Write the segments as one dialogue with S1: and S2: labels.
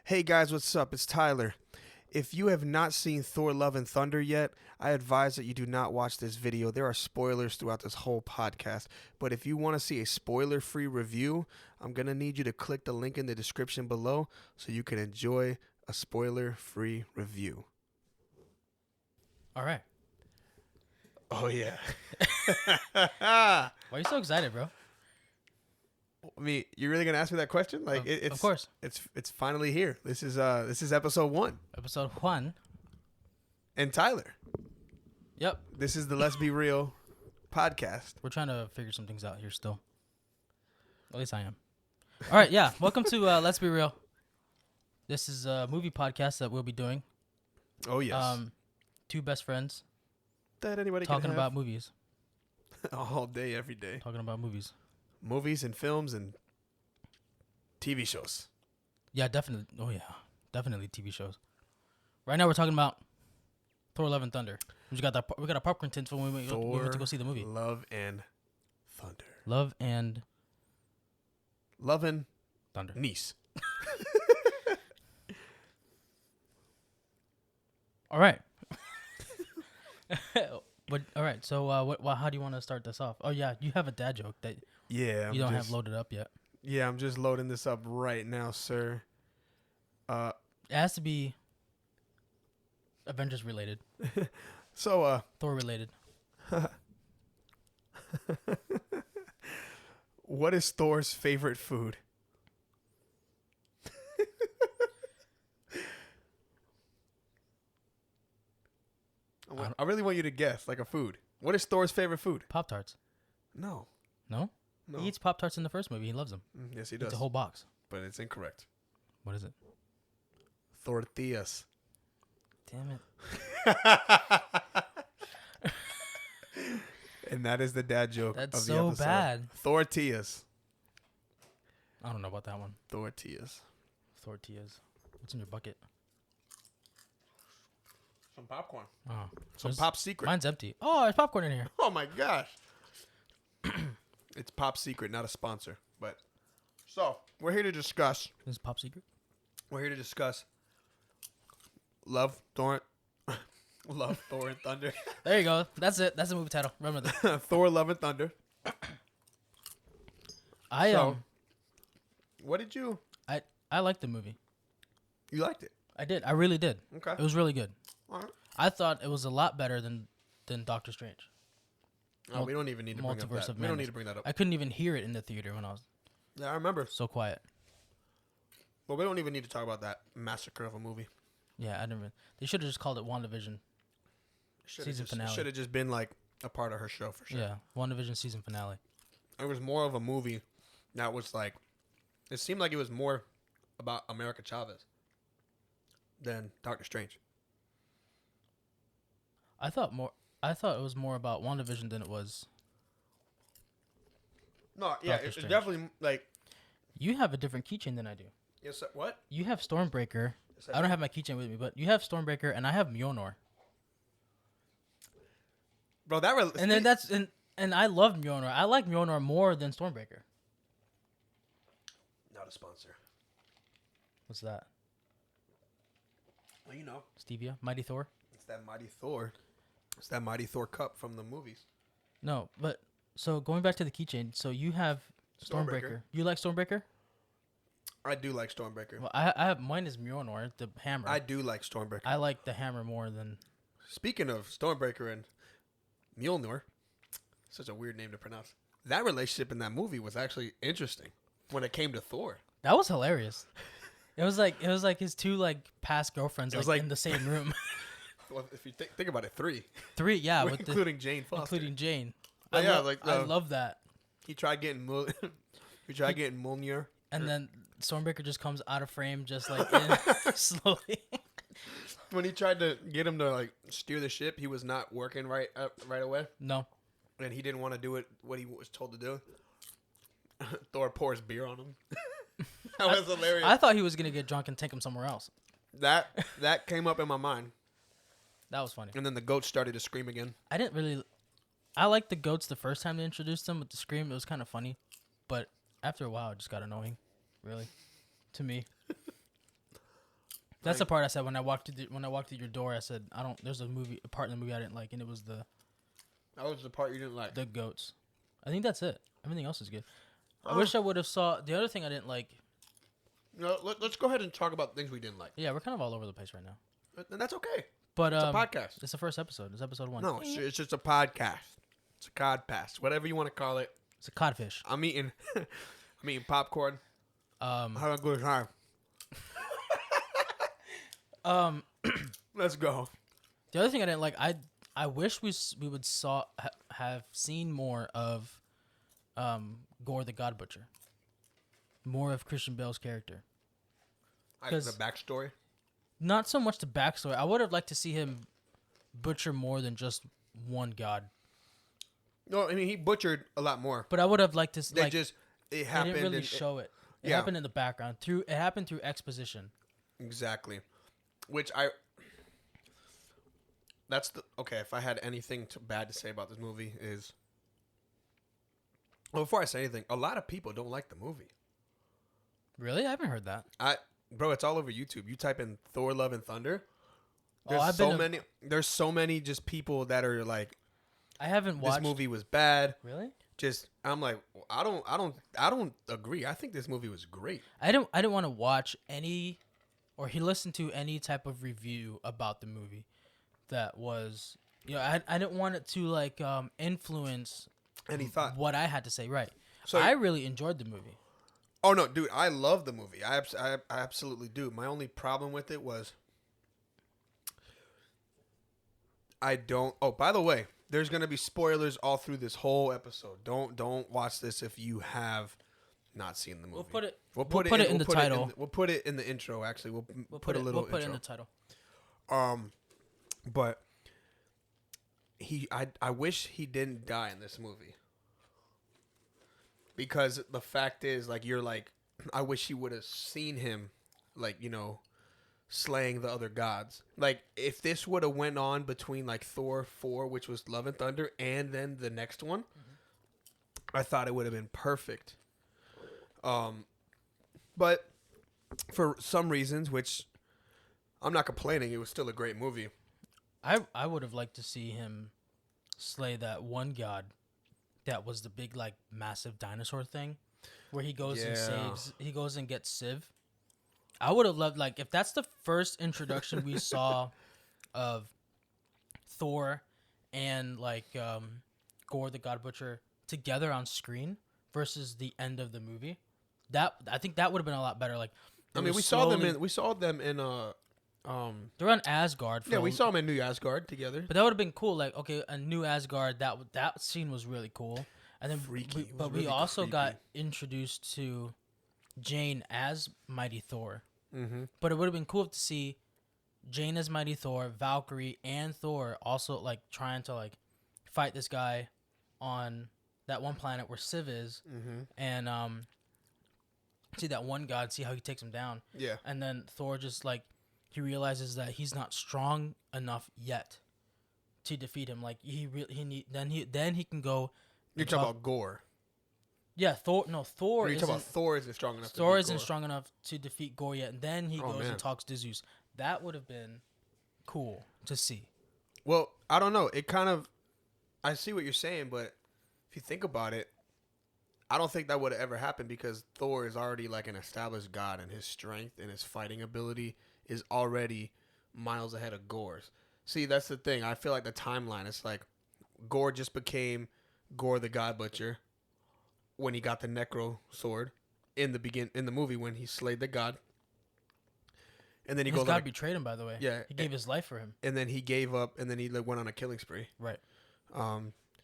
S1: Hey guys, what's up? It's Tyler. If you have not seen Thor Love and Thunder yet, I advise that you do not watch this video. There are spoilers throughout this whole podcast. But if you want to see a spoiler-free review, I'm going to need you to click the link in the description below so you can enjoy a spoiler-free review.
S2: All right.
S1: Oh, yeah.
S2: Why are you so excited, bro?
S1: I mean, you're really going to ask me that question? Like, it's
S2: of course.
S1: It's finally here. This is episode 1.
S2: Episode 1.
S1: And Tyler.
S2: Yep.
S1: This is the Let's Be Real podcast.
S2: We're trying to figure some things out here still. At least I am. All right, yeah. Welcome to Let's Be Real. This is a movie podcast that we'll be doing.
S1: Oh, yes.
S2: Two best friends
S1: That anybody
S2: talking
S1: can have
S2: about movies.
S1: all day, every day.
S2: Talking about movies.
S1: Movies and films and TV shows.
S2: Yeah, definitely. Oh, yeah. Definitely TV shows. Right now we're talking about Thor Love and Thunder. We got a popcorn tint when we went to go see the movie.
S1: Love and Thunder.
S2: Love and
S1: Thunder. Niece.
S2: All right. All right. So, how do you want to start this off? Oh, yeah. You have a dad joke that
S1: Yeah.
S2: you don't have loaded up yet.
S1: Yeah, I'm just loading this up right now, sir.
S2: It has to be Avengers related.
S1: So,
S2: Thor related.
S1: what is Thor's favorite food? I really want you to guess, like a food. What is Thor's favorite food?
S2: Pop-Tarts.
S1: No.
S2: No? He eats Pop-Tarts in the first movie. He loves them.
S1: Yes, he
S2: He
S1: does.
S2: eats a whole box.
S1: But it's incorrect.
S2: What is it?
S1: Tortillas.
S2: Damn it.
S1: And that is the dad joke
S2: That's
S1: of the
S2: so
S1: episode.
S2: bad.
S1: Tortillas.
S2: I don't know about that one.
S1: Tortillas.
S2: Tortillas. What's in your bucket?
S1: Some popcorn.
S2: Oh.
S1: Some Pop Secret.
S2: Mine's empty. Oh, there's popcorn in here.
S1: Oh my gosh. It's Pop Secret, not a sponsor. But so we're here to discuss.
S2: This is Pop Secret?
S1: We're here to discuss Love, Thor, and Thunder.
S2: There you go. That's it. That's the movie title. Remember that.
S1: Thor, Love, and Thunder. What did you?
S2: I liked the movie.
S1: You liked it?
S2: I did. I really did.
S1: Okay.
S2: It was really good.
S1: All right.
S2: I thought it was a lot better than Doctor Strange.
S1: Oh, we don't even need to bring up
S2: Multiverse
S1: that.
S2: of
S1: We don't
S2: Madness.
S1: need to bring that up.
S2: I couldn't even hear it in the theater when I was
S1: Yeah, I remember.
S2: so quiet.
S1: Well, we don't even need to talk about that massacre of a movie.
S2: Yeah, I didn't. They should have just called it WandaVision season finale.
S1: Should have just been like a part of her show for sure.
S2: Yeah, WandaVision season finale.
S1: It was more of a movie that was like, it seemed like it was more about America Chavez than Doctor Strange.
S2: I thought it was more about WandaVision than it was.
S1: No, yeah,
S2: Doctor
S1: it's
S2: Strange.
S1: definitely like.
S2: You have a different keychain than I do.
S1: Yes, what?
S2: You have Stormbreaker.
S1: Yes,
S2: I don't have my keychain with me, but you have Stormbreaker, and I have Mjolnir.
S1: Bro,
S2: And I love Mjolnir. I like Mjolnir more than Stormbreaker.
S1: Not a sponsor.
S2: What's that?
S1: Well, you know,
S2: Stevia? Mighty Thor?
S1: it's that Mighty Thor. It's that Mighty Thor cup from the movies.
S2: No, but so going back to the keychain, so you have Stormbreaker. You like Stormbreaker?
S1: I do like Stormbreaker.
S2: Well, I have mine is Mjolnir, the hammer.
S1: I do like Stormbreaker.
S2: I like the hammer more than.
S1: Speaking of Stormbreaker and Mjolnir, such a weird name to pronounce. That relationship in that movie was actually interesting when it came to Thor.
S2: That was hilarious. It was like his two like past girlfriends like in the same room.
S1: Well, if you think about it, 3.
S2: 3, yeah,
S1: including Jane Foster.
S2: including Jane.
S1: But
S2: I love that.
S1: He tried getting Mjolnir.
S2: And then Stormbreaker just comes out of frame, just like in slowly.
S1: When he tried to get him to like steer the ship, he was not working right away,
S2: No.
S1: and he didn't want to do it what he was told to do. Thor pours beer on him. That was hilarious.
S2: I thought he was gonna get drunk and take him somewhere else.
S1: That came up in my mind,
S2: That was funny.
S1: and then the goat started to scream again.
S2: I liked the goats the first time they introduced them with the scream. It was kind of funny, but after a while, it just got annoying. Really, to me. That's the part I said when I walked through your door. I said I don't. There's a part in the movie I didn't like, and it was the.
S1: That was the part you didn't like.
S2: The goats. I think that's it. Everything else is good. I wish I would have saw the other thing I didn't like.
S1: No, let's go ahead and talk about things we didn't like.
S2: Yeah, we're kind of all over the place right now.
S1: And that's okay.
S2: But
S1: it's a podcast.
S2: It's the first episode. It's episode 1.
S1: No, it's just a podcast. It's a codcast, whatever you want to call it.
S2: It's a codfish.
S1: I'm eating popcorn. Having a good time. Let's go.
S2: The other thing I didn't like, I wish we would have seen more of Gorr the God Butcher. More of Christian Bale's character.
S1: The backstory?
S2: Not so much the backstory. I would have liked to see him butcher more than just one god.
S1: No, I mean, he butchered a lot more.
S2: But I would have liked to see.
S1: It happened.
S2: They didn't really show it. It happened in the background. It happened through exposition.
S1: Exactly. Which if I had anything bad to say about this movie is... Well, before I say anything, a lot of people don't like the movie.
S2: Really? I haven't heard that.
S1: Bro, it's all over YouTube. You type in Thor Love and Thunder. There's so many just people that are like,
S2: I haven't watched.
S1: This movie was bad.
S2: Really?
S1: I'm like, I don't agree. I think this movie was great.
S2: I didn't want to watch any, or listen to any type of review about the movie that was, I didn't want it to influence
S1: any thought
S2: what I had to say. Right.
S1: So
S2: I really enjoyed the movie.
S1: Oh no, dude! I love the movie. I absolutely do. My only problem with it was I don't. Oh, by the way, there's gonna be spoilers all through this whole episode. Don't watch this if you have not seen the movie.
S2: We'll put it in the title.
S1: We'll put it in the intro. Actually, we'll put a little.
S2: We'll put it in the title.
S1: But I wish he didn't die in this movie. Because the fact is, I wish he would have seen him, slaying the other gods. Like, if this would have went on between, Thor 4, which was Love and Thunder, and then the next one, I thought it would have been perfect. But for some reasons, which I'm not complaining, it was still a great movie.
S2: I would have liked to see him slay that one god. That was the big, massive dinosaur thing where he goes and gets Civ. I would have loved, if that's the first introduction we saw of Thor and, Gorr the God Butcher together on screen versus the end of the movie, I think that would have been a lot better.
S1: We saw them in
S2: they're on Asgard.
S1: We saw them in New Asgard together.
S2: But that would have been cool. A New Asgard. That scene was really cool. And then, we also got introduced to Jane as Mighty Thor.
S1: Mm-hmm.
S2: But it would have been cool to see Jane as Mighty Thor, Valkyrie, and Thor also trying to fight this guy on that one planet where Civ is, and see that one god, see how he takes him down.
S1: Yeah.
S2: And then Thor just he realizes that he's not strong enough yet to defeat him. Then he can go.
S1: You're talking about Gorr.
S2: Yeah, Thor. No, Thor.
S1: You're talking about Thor isn't strong enough.
S2: Thor isn't strong enough to defeat Gorr yet, and then he goes and talks to Zeus. That would have been cool to see.
S1: Well, I don't know. I see what you're saying, but if you think about it, I don't think that would have ever happened because Thor is already an established god, and his strength and his fighting ability is already miles ahead of Gorr's. See, that's the thing. I feel like the timeline, it's Gorr just became Gorr the God Butcher when he got the Necro sword in the movie when he slayed the god. And then
S2: his god betrayed him, by the way.
S1: Yeah.
S2: He gave his life for him.
S1: And then he gave up, and then he went on a killing spree.
S2: Right.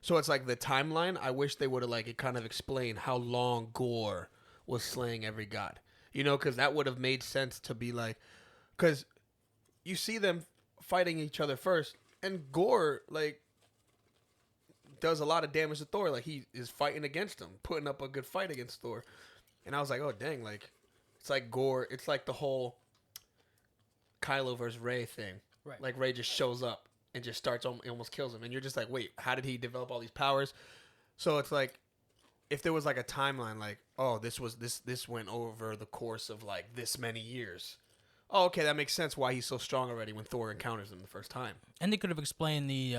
S1: So it's the timeline, I wish they would have it kind of explained how long Gorr was slaying every god. Because that would have made sense to be because you see them fighting each other first, and Gorr does a lot of damage to Thor. He is fighting against him, putting up a good fight against Thor. And I was like, oh dang, it's Gorr. It's the whole Kylo versus Rey thing.
S2: Right.
S1: Rey just shows up and just starts almost kills him, and you're just wait, how did he develop all these powers? So it's if there was a timeline, this went over the course of this many years. Oh, okay, that makes sense why he's so strong already when Thor encounters him the first time.
S2: And they could have explained the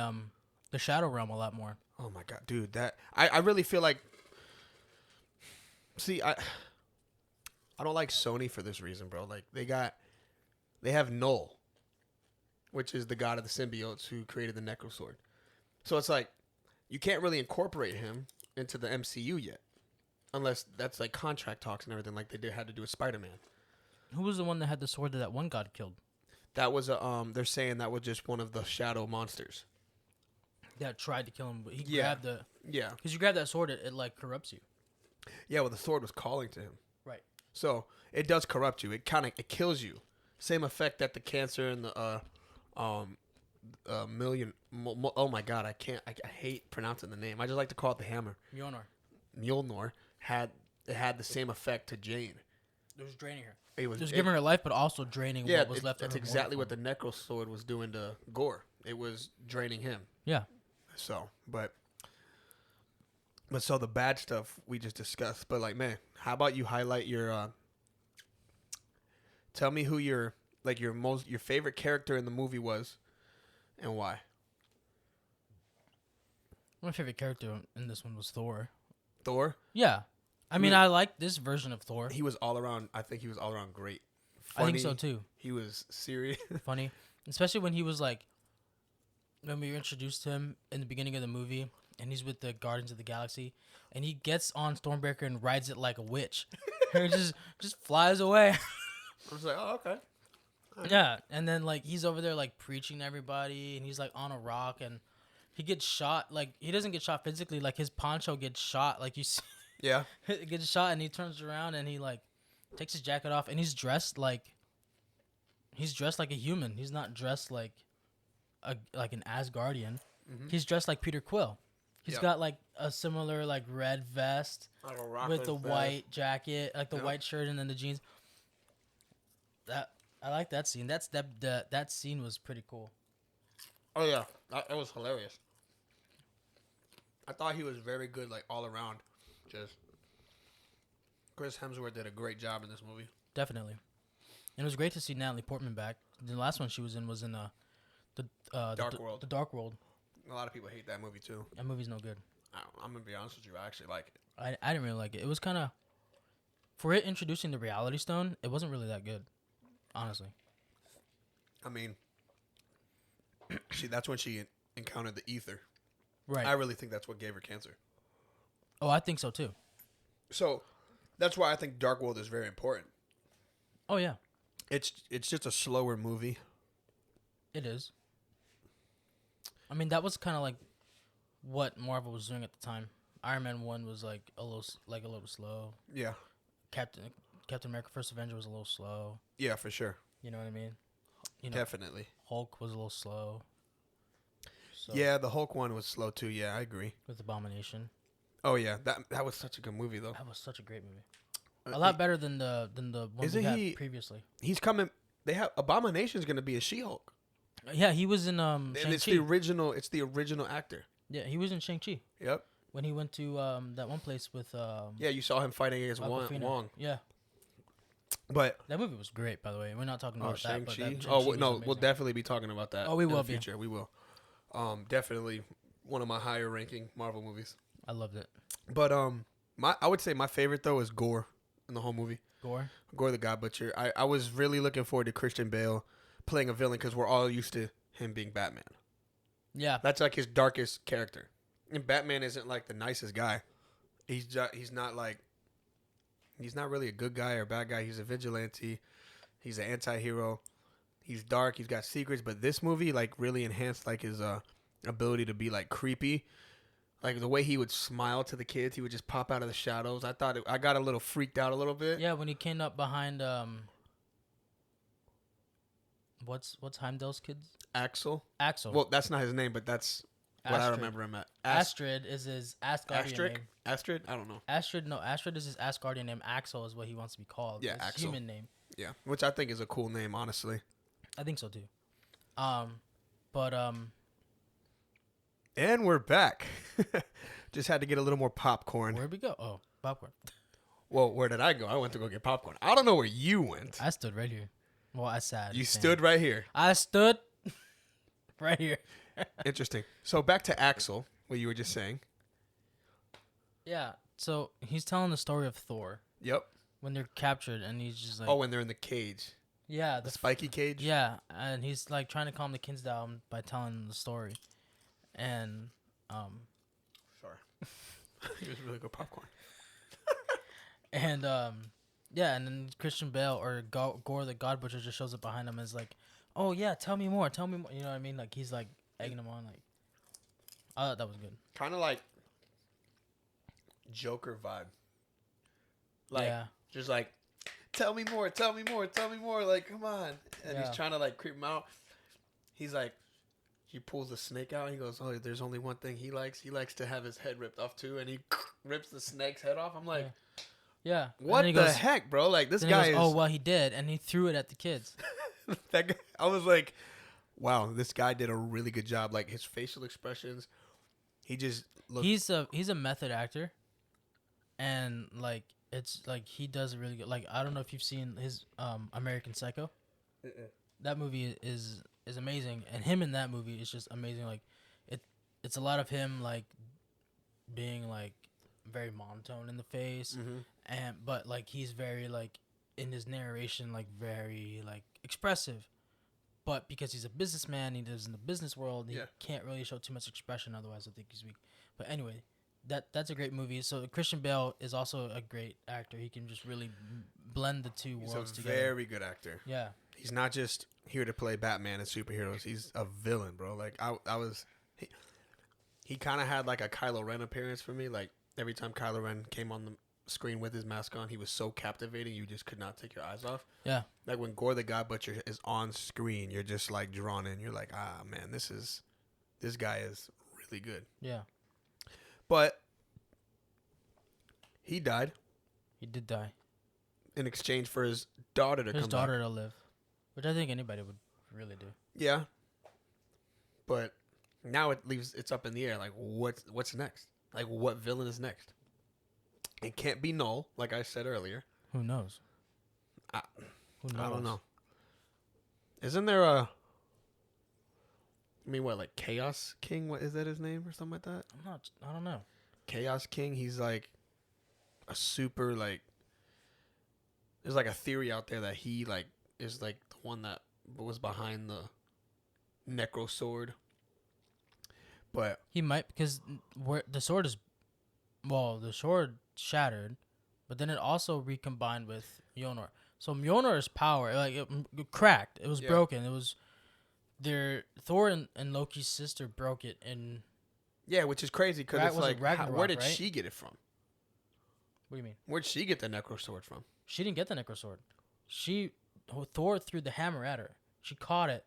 S2: Shadow Realm a lot more.
S1: Oh my god, dude, that I really feel like. See, I don't like Sony for this reason, bro. Like they have Null, which is the god of the symbiotes who created the Necro Sword. So it's like you can't really incorporate him into the MCU yet, unless that's like contract talks and everything, like they had to do with Spider-Man.
S2: Who was the one that had the sword that one god killed?
S1: That was they're saying that was just one of the shadow monsters
S2: that tried to kill him, but he
S1: Yeah.
S2: grabbed the because you grab that sword, it like corrupts you.
S1: Yeah, well, the sword was calling to him.
S2: Right.
S1: So it does corrupt you. It kills you. Same effect that the cancer and the oh my god, I hate pronouncing the name. I just like to call it the hammer. Mjolnir had the same effect to Jane.
S2: It was draining her.
S1: It was
S2: giving her life, but also draining what was left of her.
S1: That's exactly what the Necro Sword was doing to Gorr. It was draining him.
S2: Yeah.
S1: So, but so the bad stuff we just discussed. But like, man, how about you highlight your? Tell me who your favorite character in the movie was, and why.
S2: My favorite character in this one was Thor.
S1: Thor?
S2: Yeah. I mean, I like this version of Thor.
S1: He was all around. I think he was all around great.
S2: Funny, I think so too.
S1: He was serious.
S2: Funny, especially when he was like, when we were introduced to him in the beginning of the movie, and he's with the Guardians of the Galaxy, and he gets on Stormbreaker and rides it like a witch. It just flies away.
S1: I was like, oh, okay.
S2: Right. Yeah, and then like he's over there like preaching to everybody, and he's like on a rock, and he gets shot. Like he doesn't get shot physically, like his poncho gets shot. Like you see,
S1: yeah,
S2: it gets shot, and he turns around and he like takes his jacket off, and he's dressed like a human. He's not dressed like an Asgardian. Mm-hmm. He's dressed like Peter Quill. He's got like a similar like red vest with the white jacket, like the white shirt, and then the jeans. That I like that scene. That scene was pretty cool.
S1: Oh yeah, it was hilarious. I thought he was very good, like all around. Just Chris Hemsworth did a great job in this movie.
S2: Definitely, and it was great to see Natalie Portman back. The last one she was in the
S1: Dark World.
S2: The Dark World.
S1: A lot of people hate that movie too.
S2: That movie's no good.
S1: I'm gonna be honest with you. I actually like it.
S2: I didn't really like it. It was kind of, for it introducing the Reality Stone, it wasn't really that good, honestly.
S1: I mean, that's when she encountered the ether.
S2: Right.
S1: I really think that's what gave her cancer.
S2: Oh, I think so too.
S1: So that's why I think Dark World is very important.
S2: Oh yeah.
S1: It's just a slower movie.
S2: It is. I mean, that was kind of like what Marvel was doing at the time. Iron Man 1 was like a little slow.
S1: Yeah.
S2: Captain America: First Avenger was a little slow.
S1: Yeah, for sure.
S2: You know what I mean?
S1: Definitely.
S2: Hulk was a little slow.
S1: So, yeah, the Hulk one was slow too. Yeah, I agree.
S2: With Abomination.
S1: Oh yeah, that was such a good movie though.
S2: That was such a great movie. A lot better than the one we had previously.
S1: He's coming. They have Abomination's going to be a She-Hulk.
S2: Yeah, he was in Shang-Chi.
S1: It's the original. It's the original actor.
S2: Yeah, he was in Shang-Chi.
S1: Yep.
S2: When he went to that one place with
S1: yeah, you saw him fighting against Wong.
S2: Yeah.
S1: But
S2: that movie was great, by the way. We're not talking about that. But
S1: Shang-Chi. Oh no, we'll definitely be talking about that.
S2: Oh, we will
S1: in the future. We will. Definitely one of my higher ranking Marvel movies.
S2: I loved it.
S1: But I would say my favorite though is Gorr in the whole movie.
S2: Gorr
S1: the God Butcher. I was really looking forward to Christian Bale playing a villain because we're all used to him being Batman.
S2: Yeah,
S1: that's like his darkest character. And Batman isn't like the nicest guy. He's not really a good guy or a bad guy. He's a vigilante. He's an anti-hero. He's dark. He's got secrets. But this movie like really enhanced like his ability to be like creepy. Like the way he would smile to the kids, he would just pop out of the shadows. I got a little freaked out a little bit.
S2: Yeah, when he came up behind what's Heimdall's kids?
S1: Axel.
S2: Well,
S1: that's not his name, but that's what I remember him at.
S2: Astrid is his Asgardian name.
S1: Astrid? I don't know.
S2: Astrid is his Asgardian name. Axel is what he wants to be called.
S1: Yeah,
S2: his
S1: Axel.
S2: Human name.
S1: Yeah, which I think is a cool name, honestly.
S2: I think so too.
S1: And we're back. Just had to get a little more popcorn.
S2: Where'd we go? Oh, popcorn.
S1: Well, where did I go? I went to go get popcorn. I don't know where you went.
S2: I stood right here. Well, I sad.
S1: You stood right here.
S2: I stood right here.
S1: Interesting. So back to Axel, what you were just saying.
S2: Yeah. So he's telling the story of Thor
S1: Yep.
S2: when they're captured, and he's just like,
S1: Oh, when they're in the cage.
S2: yeah,
S1: The spiky cage?
S2: yeah, and he's like trying to calm the kids down by telling them the story, and
S1: Sorry. It was really good popcorn.
S2: and yeah, and then Christian Bale or Gorr the God Butcher just shows up behind him and is like, oh yeah, tell me more, you know what I mean? Like he's like egging him on, like, I thought that was good.
S1: Kind of like Joker vibe. Like,
S2: yeah.
S1: just like, tell me more, tell me more, tell me more. Like, come on. And he's trying to like creep him out. He's like, he pulls the snake out. He goes, oh, there's only one thing he likes. He likes to have his head ripped off too. And he rips the snake's head off. I'm like,
S2: yeah.
S1: What the heck, bro? Like, this guy is.
S2: Oh, well, he did. And he threw it at the kids.
S1: That guy, I was like, wow, this guy did a really good job. Like, his facial expressions, he just looked.
S2: He's a method actor. And, like, it's like he does a really good. Like, I don't know if you've seen his American Psycho. That movie is amazing, and him in that movie is just amazing. Like, it's a lot of him like being like very monotone in the face, but like he's very like in his narration like very like expressive. But because he's a businessman, he lives in the business world. He can't really show too much expression, otherwise I think he's weak. But anyway. That's a great movie. So Christian Bale is also a great actor. He can just really blend the two worlds together.
S1: He's a very good actor.
S2: Yeah.
S1: He's not just here to play Batman and superheroes. He's a villain, bro. Like he kind of had like a Kylo Ren appearance for me. Like every time Kylo Ren came on the screen with his mask on, he was so captivating. You just could not take your eyes off.
S2: Yeah. Like
S1: when Gorr the God Butcher is on screen, you're just like drawn in. You're like, ah, man, this guy is really good.
S2: Yeah.
S1: But he died.
S2: He did die.
S1: In exchange for his daughter to come back.
S2: His daughter to live. Which I think anybody would really do.
S1: Yeah. But now it's up in the air. Like, what's next? Like, what villain is next? It can't be Null, like I said earlier.
S2: Who knows?
S1: I don't know. Isn't there a... I mean, what, like Chaos King? What is that his name or something like that?
S2: I don't know.
S1: Chaos King. He's like a super like. There's like a theory out there that he like is like the one that was behind the Necro Sword. But
S2: he might because where the sword is, the sword shattered, but then it also recombined with Mjolnir. So Mjolnir's power, like it cracked. It was broken. It was. Thor and Loki's sister broke it, and
S1: which is crazy because it's like, where did she get it from?
S2: What do you mean?
S1: Where'd she get the Necro Sword from?
S2: She didn't get the Necro Sword. Thor threw the hammer at her. She caught it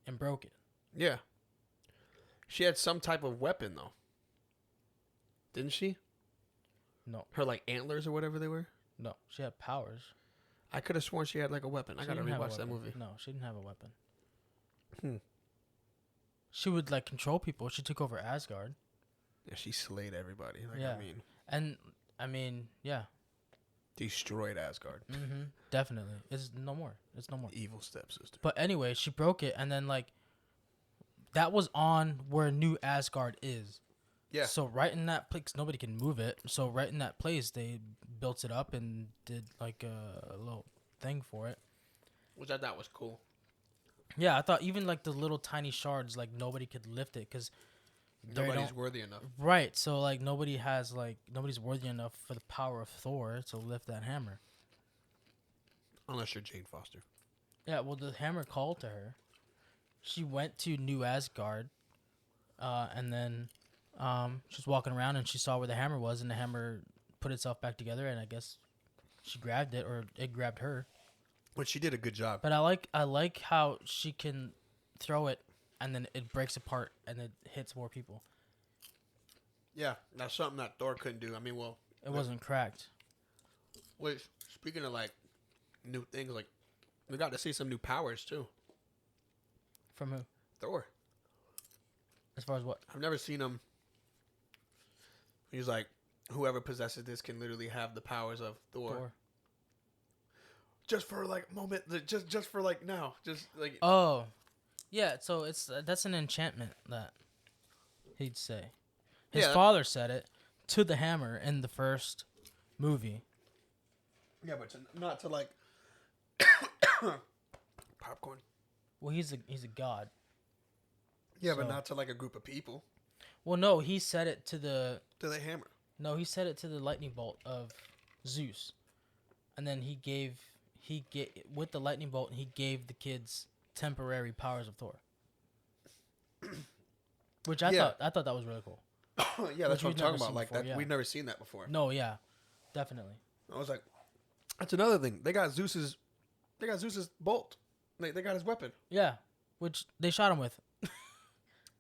S2: and broke it.
S1: Yeah. She had some type of weapon though, didn't she?
S2: No.
S1: Her like antlers or whatever they were.
S2: No, she had powers.
S1: I could have sworn she had like a weapon. I gotta rewatch that movie.
S2: No, she didn't have a weapon. She would like control people. She took over Asgard.
S1: Yeah, she slayed everybody. Like,
S2: yeah. I mean, yeah.
S1: Destroyed Asgard.
S2: Mm-hmm. Definitely. It's no more.
S1: Evil stepsister.
S2: But anyway, she broke it, and then like that was on where New Asgard is.
S1: Yeah.
S2: So right in that place, nobody can move it. So right in that place, they built it up and did like a little thing for it,
S1: which I thought was cool.
S2: Yeah, I thought even like the little tiny shards, like nobody could lift it because
S1: nobody's worthy enough.
S2: Right. So like nobody's worthy enough for the power of Thor to lift that hammer.
S1: Unless you're Jane Foster.
S2: Yeah. Well, the hammer called to her. She went to New Asgard, and then she was walking around and she saw where the hammer was, and the hammer put itself back together, and I guess she grabbed it or it grabbed her.
S1: But she did a good job.
S2: But I like how she can throw it and then it breaks apart and it hits more people.
S1: Yeah, that's something that Thor couldn't do. I mean,
S2: it wasn't cracked.
S1: Wait, speaking of like new things, like we got to see some new powers too.
S2: From who?
S1: Thor.
S2: As far as what?
S1: I've never seen him. He's like, whoever possesses this can literally have the powers of Thor. just for like a moment, just for like now, just like.
S2: Oh, yeah. So that's an enchantment that he'd say. His father said it to the hammer in the first movie.
S1: Yeah, but not to like popcorn.
S2: Well, he's a god.
S1: Yeah, but not to like a group of people.
S2: Well, no, he said it to the
S1: hammer.
S2: No, he said it to the lightning bolt of Zeus, and then he gave with the lightning bolt. He gave the kids temporary powers of Thor, which I thought that was really cool.
S1: Yeah, that's what I'm talking about. Like
S2: before,
S1: that,
S2: yeah.
S1: we've never seen that before.
S2: No, yeah, definitely.
S1: I was like, that's another thing. They got Zeus's bolt. They got his weapon.
S2: Yeah, which they shot him with.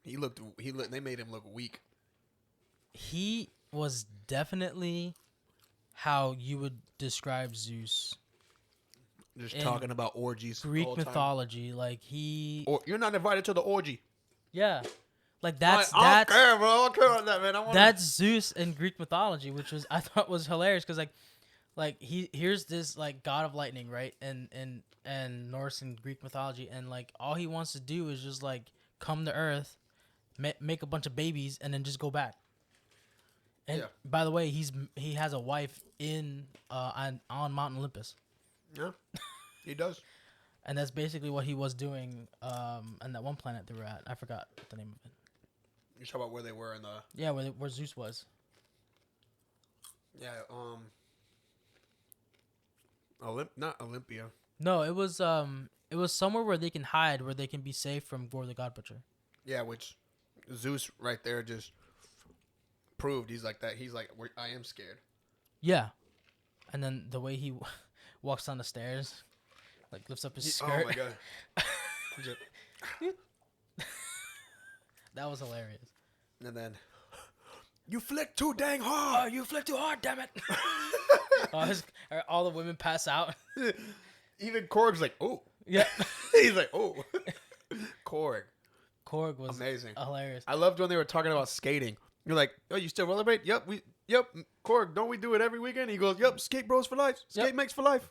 S1: They made him look weak.
S2: He was definitely how you would describe Zeus.
S1: Just talking about orgies.
S2: Greek mythology, like he.
S1: Or you're not invited to the orgy.
S2: Yeah, like that's
S1: I don't care, bro. I don't care about that, man.
S2: That's Zeus in Greek mythology, which I thought was hilarious because like here's this like god of lightning, right? And Norse and Greek mythology, and like all he wants to do is just like come to Earth, make a bunch of babies, and then just go back. And by the way, he has a wife on Mount Olympus.
S1: Yeah, he does.
S2: And that's basically what he was doing on that one planet they were at. I forgot the name of it.
S1: You're talking about where they were in the...
S2: Yeah, where Zeus was.
S1: Yeah, not Olympia.
S2: No, it was somewhere where they can hide, where they can be safe from Gorr the God Butcher.
S1: Yeah, which Zeus right there just proved. He's like that. He's like, I am scared.
S2: Yeah. And then the way he walks down the stairs, like lifts up his skirt.
S1: Oh my god.
S2: That was hilarious.
S1: And then, you flick too dang hard.
S2: Oh, you flick too hard, damn it. All the women pass out.
S1: Even Korg's like, oh.
S2: Yeah.
S1: He's like, oh. Korg
S2: was
S1: amazing.
S2: Hilarious.
S1: I loved when they were talking about skating. You're like, oh, you still rollerblade? Yep. Korg, don't we do it every weekend? He goes, yep, skate bros for life. Skate mates for life.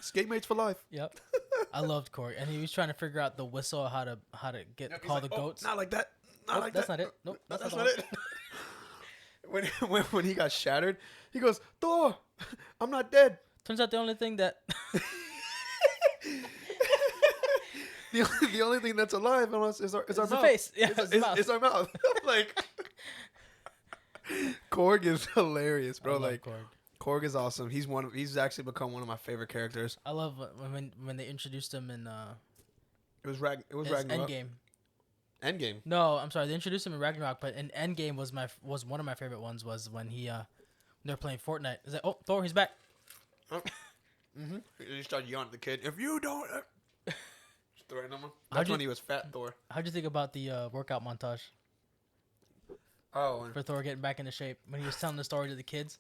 S1: Skate mates for life.
S2: Yep. I loved Korg. And he was trying to figure out the whistle, how to call the goats.
S1: Not like that. Not like
S2: that's
S1: that.
S2: Not it. Nope.
S1: That's not it. when he got shattered, he goes, Thor, I'm not dead.
S2: Turns out the only thing that
S1: the only thing that's alive is our mouth.
S2: Face. Yeah,
S1: it's our mouth. Like Korg is hilarious, bro. Like Korg is awesome. He's actually become one of my favorite characters.
S2: I love when they introduced him in
S1: it was Ragnarok. Endgame.
S2: No, I'm sorry. They introduced him in Ragnarok, but in Endgame was one of my favorite ones. Was when they're playing Fortnite. It's like, oh, Thor, he's back.
S1: He started yelling at the kid. If you don't, just threatening him. That's when he was fat Thor.
S2: How'd you think about the workout montage?
S1: Oh,
S2: for Thor getting back into shape when he was telling the story to the kids.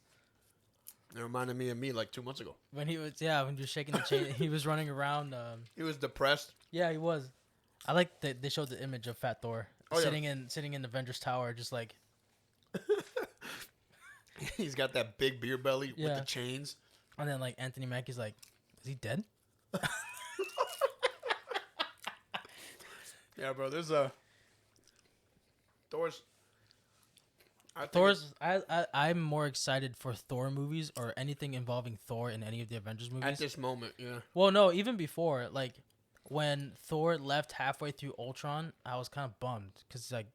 S1: It reminded me of me like 2 months ago.
S2: When he was shaking the chain, he was running around.
S1: He was depressed.
S2: Yeah, he was. I like that they showed the image of Fat Thor sitting in Avengers Tower, just like.
S1: He's got that big beer belly with the chains.
S2: And then like Anthony Mackie's like, is he dead?
S1: Yeah, bro. There's
S2: I'm more excited for Thor movies or anything involving Thor in any of the Avengers movies.
S1: At this moment, yeah.
S2: Well, no, even before, like when Thor left halfway through Ultron, I was kind of bummed because like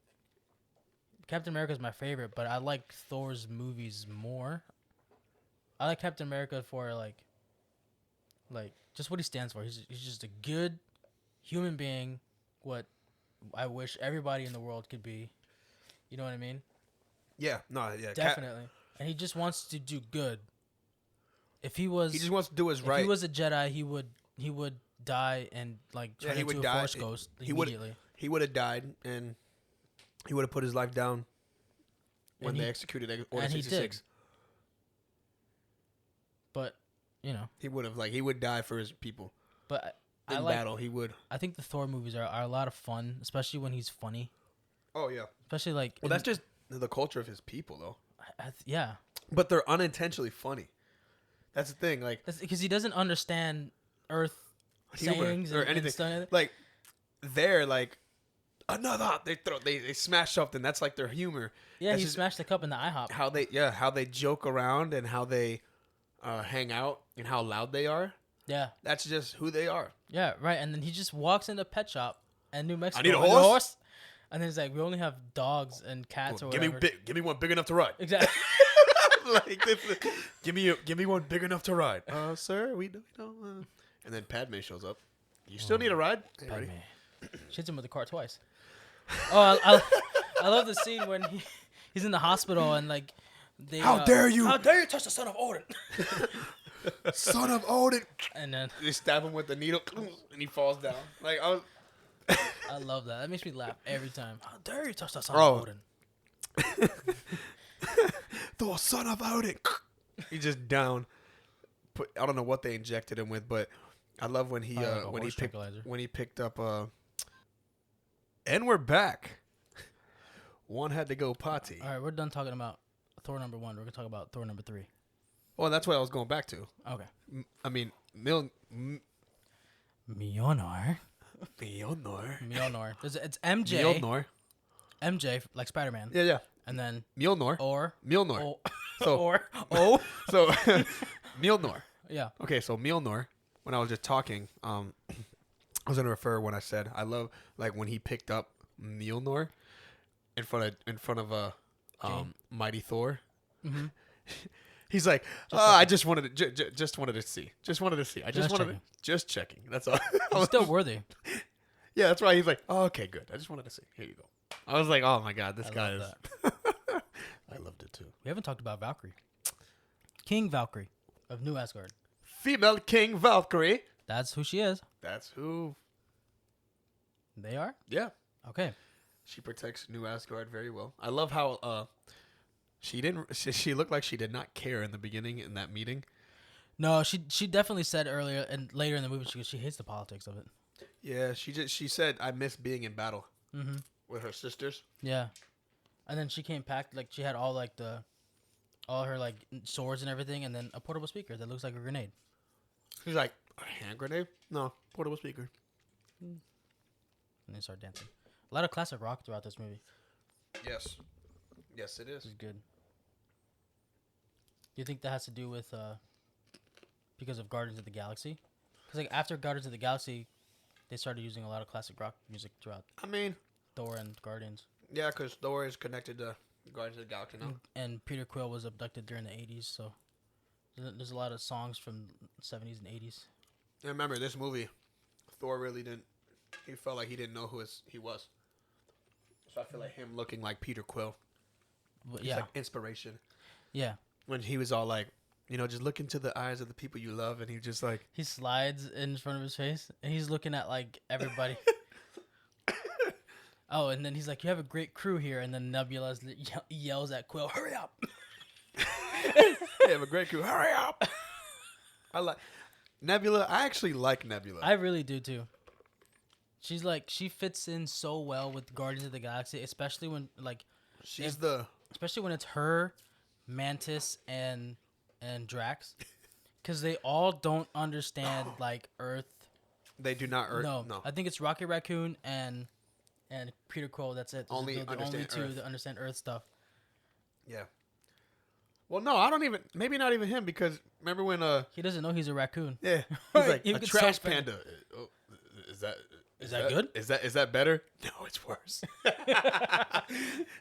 S2: Captain America is my favorite, but I like Thor's movies more. I like Captain America for like just what he stands for. He's just a good human being. What I wish everybody in the world could be. You know what I mean?
S1: Yeah, no, yeah,
S2: definitely. And he just wants to do good. He just
S1: wants to do his right.
S2: If he was a Jedi, he would die and like turn into a Force ghost immediately.
S1: He would have died and he would have put his life down when they executed Order 66. He did.
S2: But
S1: he would die for his people.
S2: But
S1: in battle, he would.
S2: I think the Thor movies are a lot of fun, especially when he's funny.
S1: Oh yeah.
S2: Especially like.
S1: Well, that's just the culture of his people, though.
S2: Yeah.
S1: But they're unintentionally funny. That's the thing, like
S2: because he doesn't understand Earth
S1: humor
S2: sayings
S1: or
S2: and
S1: anything.
S2: stuff.
S1: Like they're like another. They smash something. That's like their humor.
S2: Yeah,
S1: That's
S2: he
S1: just
S2: smashed the cup in the IHOP.
S1: how they joke around and how they hang out and how loud they are.
S2: Yeah.
S1: That's just who they are.
S2: Yeah, right. And then he just walks into a pet shop in New Mexico.
S1: I need a horse?
S2: And then he's like, we only have dogs and cats or whatever.
S1: Give me one big enough to ride.
S2: Exactly.
S1: Like this, give me one big enough to ride. Sir, we don't. And then Padme shows up. You still need a ride? Hey,
S2: Padme.
S1: ready?
S2: She hits him with the car twice. Oh, I love the scene when he's in the hospital and like they.
S1: How dare you?
S2: How dare you touch the son of Odin?
S1: Son of Odin.
S2: And then
S1: They stab him with the needle, and he falls down. Like
S2: I love that. That makes me laugh every time. How dare you touch the son
S1: Bro.
S2: of Odin?
S1: the son of Odin. He's just down. I don't know what they injected him with, but I love when he when he picked up. And we're back. One had to go potty.
S2: All right, we're done talking about Thor number 1. We're gonna talk about Thor number 3.
S1: Well, that's what I was going back to.
S2: Okay.
S1: I mean,
S2: Mjolnir.
S1: Mjolnir.
S2: It's MJ.
S1: Mjolnir.
S2: MJ like Spider-Man.
S1: Yeah.
S2: And then
S1: Mjolnir.
S2: Mjolnir.
S1: So Mjolnir.
S2: Yeah.
S1: Okay, so Mjolnir. When I was just talking, I was gonna refer when I said I love like when he picked up Mjolnir in front of Mighty Thor.
S2: Mm-hmm.
S1: He's like, I just wanted to just wanted to see. I just checking. That's all.
S2: He's still worthy.
S1: Yeah, that's why he's like, oh, okay, good. I just wanted to see. Here you go. I was like, oh my god, this guy is. I loved it too.
S2: We haven't talked about Valkyrie. King Valkyrie of New Asgard.
S1: Female King Valkyrie.
S2: That's who she is.
S1: That's who.
S2: They are?
S1: Yeah.
S2: Okay.
S1: She protects New Asgard very well. I love how she looked like she did not care in the beginning in that meeting.
S2: No, she definitely said earlier and later in the movie she hates the politics of it.
S1: Yeah, she said I miss being in battle with her sisters.
S2: Yeah. And then she came packed like she had all her like swords and everything and then a portable speaker that looks like a grenade.
S1: She's like, a hand grenade? No, portable speaker.
S2: And they start dancing. A lot of classic rock throughout this movie.
S1: Yes. Yes, it is.
S2: This is good. Do you think that has to do with because of Guardians of the Galaxy? Because like after Guardians of the Galaxy, they started using a lot of classic rock music throughout.
S1: I mean,
S2: Thor and Guardians.
S1: Yeah, because Thor is connected to Guardians of the Galaxy now.
S2: And Peter Quill was abducted during the 80s, so there's a lot of songs from 70s and 80s.
S1: And remember, this movie, Thor really didn't. He felt like he didn't know who he was. So I feel like him looking like Peter Quill.
S2: But,
S1: yeah. Like inspiration.
S2: Yeah.
S1: When he was all like, just look into the eyes of the people you love, and he just like
S2: he slides in front of his face, and he's looking at like everybody. Oh, and then he's like, "You have a great crew here," and then Nebula yells at Quill, "Hurry up!"
S1: You have a great crew. Hurry up! I like Nebula. I actually like Nebula.
S2: I really do too. She fits in so well with Guardians of the Galaxy, especially when especially when it's her, Mantis, and Drax, because they all don't understand like Earth.
S1: They do not.
S2: No, I think it's Rocket Raccoon and Peter Quill. That's it.
S1: Only
S2: the only two that understand Earth stuff.
S1: Yeah. Well, no, I don't even. Maybe not even him, because remember when
S2: he doesn't know he's a raccoon.
S1: Yeah, he's like a trash panda. Oh, is that
S2: good?
S1: Is that better? No, it's worse.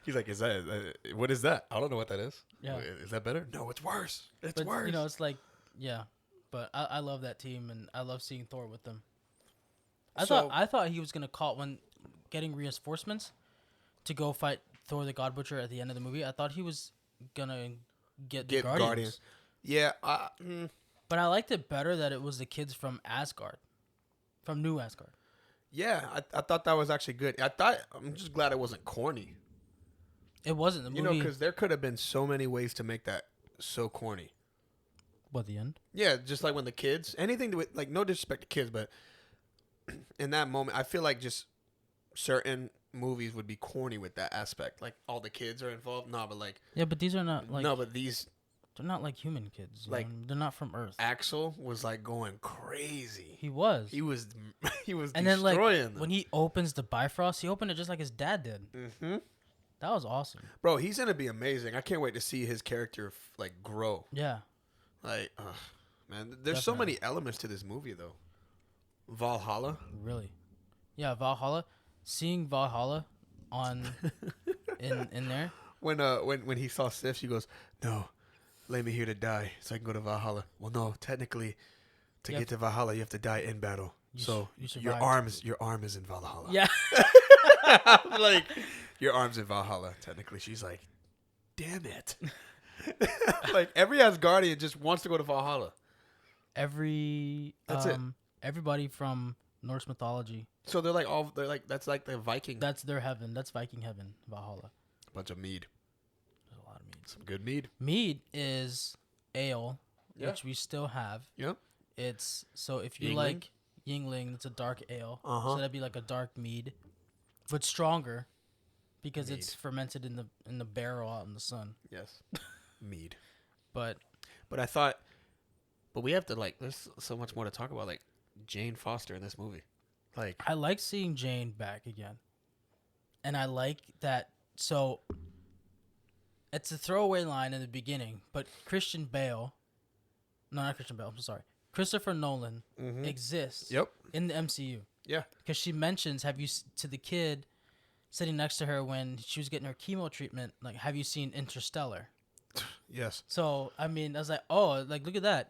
S1: He's like, what is that? I don't know what that is.
S2: Yeah.
S1: Is that better? No, it's worse. It's worse.
S2: It's like, yeah. But I love that team, and I love seeing Thor with them. I thought he was gonna call when getting reinforcements to go fight Thor the God Butcher at the end of the movie. I thought he was gonna get the Guardians.
S1: Yeah.
S2: But I liked it better that it was the kids from Asgard, from New Asgard.
S1: Yeah, I thought that was actually good. I'm just glad it wasn't corny.
S2: It wasn't the movie.
S1: Because there could have been so many ways to make that so corny.
S2: What, the end?
S1: Yeah, just like when the kids, anything to like, no disrespect to kids, but in that moment, I feel like just certain movies would be corny with that aspect. Like all the kids are involved. No, but like
S2: yeah, but these are not like
S1: no, but these
S2: They're not like human kids.
S1: Like,
S2: they're not from Earth.
S1: Axel was like going crazy.
S2: He was.
S1: He was
S2: And then like when he opens the Bifrost, he opened it just like his dad did.
S1: Mm-hmm.
S2: That was awesome.
S1: Bro, he's gonna be amazing. I can't wait to see his character like grow.
S2: Yeah.
S1: Like, man, there's so many elements to this movie though. Valhalla.
S2: Really? Yeah, Valhalla. Seeing Valhalla on in there.
S1: When he saw Sif, she goes, "No, lay me here to die so I can go to Valhalla." Well, no, technically, to get to Valhalla, you have to die in battle. So your arm is in Valhalla.
S2: Yeah.
S1: Like, your arm's in Valhalla. Technically, she's like, "Damn it!" Like every Asgardian just wants to go to Valhalla.
S2: That's it. Everybody from Norse mythology.
S1: So they're like that's like the Viking.
S2: That's their heaven. That's Viking heaven. Valhalla.
S1: Bunch of mead.
S2: There's a lot of mead.
S1: Some good mead.
S2: Mead is ale, which we still have.
S1: Yep.
S2: It's so if you
S1: Yingling?
S2: like Yingling, it's a dark ale. So that'd be like a dark mead, but stronger because it's fermented in the barrel out in the sun.
S1: Yes. Mead.
S2: But
S1: I thought, but we have to like. There's so much more to talk about. Like Jane Foster in this movie. Like
S2: I like seeing Jane back again, and I like that. So it's a throwaway line in the beginning, but Christian Bale, no, not Christian Bale. I'm sorry, Christopher Nolan exists.
S1: Yep.
S2: In the MCU.
S1: Yeah.
S2: Because she mentions, to the kid sitting next to her when she was getting her chemo treatment, like, have you seen Interstellar?
S1: Yes.
S2: So I mean, I was like, oh, like look at that,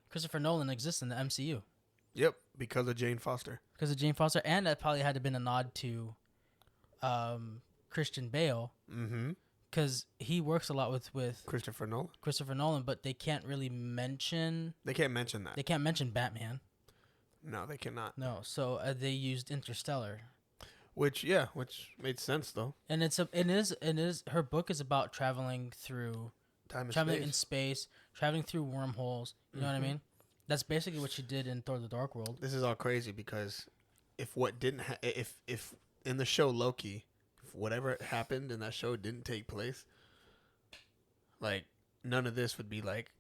S2: Christopher Nolan exists in the MCU.
S1: Yep, because of Jane Foster.
S2: Because of Jane Foster, and that probably had to been a nod to Christian Bale.
S1: Mm-hmm.
S2: Because he works a lot with
S1: Christopher
S2: Nolan, but they can't really mention.
S1: They can't mention that.
S2: They can't mention Batman.
S1: No, they cannot.
S2: No, so they used Interstellar.
S1: Which made sense though.
S2: And it is her book is about traveling through in space, traveling through wormholes. You know what I mean? That's basically what she did in Thor: The Dark World.
S1: This is all crazy because if in the show Loki, if whatever happened in that show didn't take place, like none of this would be like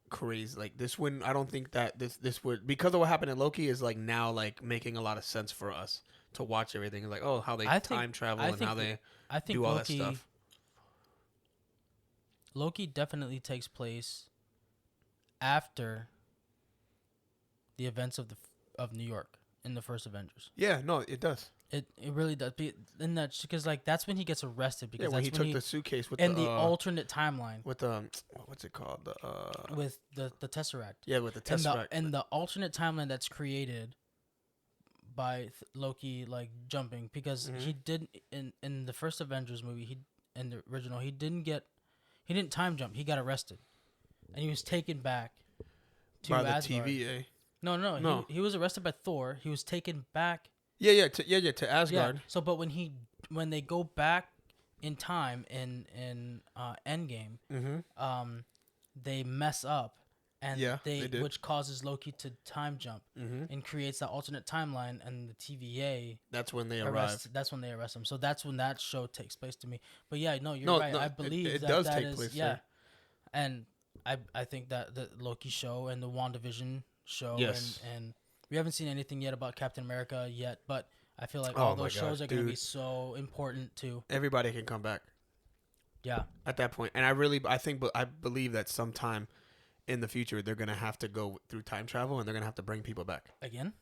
S1: crazy. Like this wouldn't. I don't think that this would, because of what happened in Loki, is like now like making a lot of sense for us to watch everything. Like, oh, how they time travel and how they do all that stuff.
S2: Loki definitely takes place after the events of New York in the first Avengers.
S1: Yeah, no, it does.
S2: It really does. In that, because like that's when he gets arrested, because
S1: when he took the suitcase with
S2: the alternate timeline
S1: with what's it called,
S2: with the Tesseract.
S1: Yeah, with the Tesseract
S2: and the alternate timeline that's created by Loki, like jumping, because he did in the first Avengers movie, in the original, he didn't time jump. He got arrested, and he was taken back to
S1: by the
S2: Asgard.
S1: TVA.
S2: No. He was arrested by Thor. He was taken back.
S1: To Asgard.
S2: Yeah. So, but when they go back in time in Endgame, they mess up, and which causes Loki to time jump and creates that alternate timeline, and the TVA.
S1: That's when they arrive.
S2: That's when they arrest him. So that's when that show takes place to me. But yeah, no, you're right. I believe
S1: it
S2: that
S1: does
S2: that
S1: take
S2: is,
S1: place.
S2: Yeah,
S1: There.
S2: and I think that the Loki show and the WandaVision show, and we haven't seen anything yet about Captain America yet, but I feel like all those shows are going to be so important too.
S1: Everybody can come back.
S2: Yeah.
S1: At that point. And I believe that sometime in the future they're going to have to go through time travel, and they're going to have to bring people back.
S2: Again?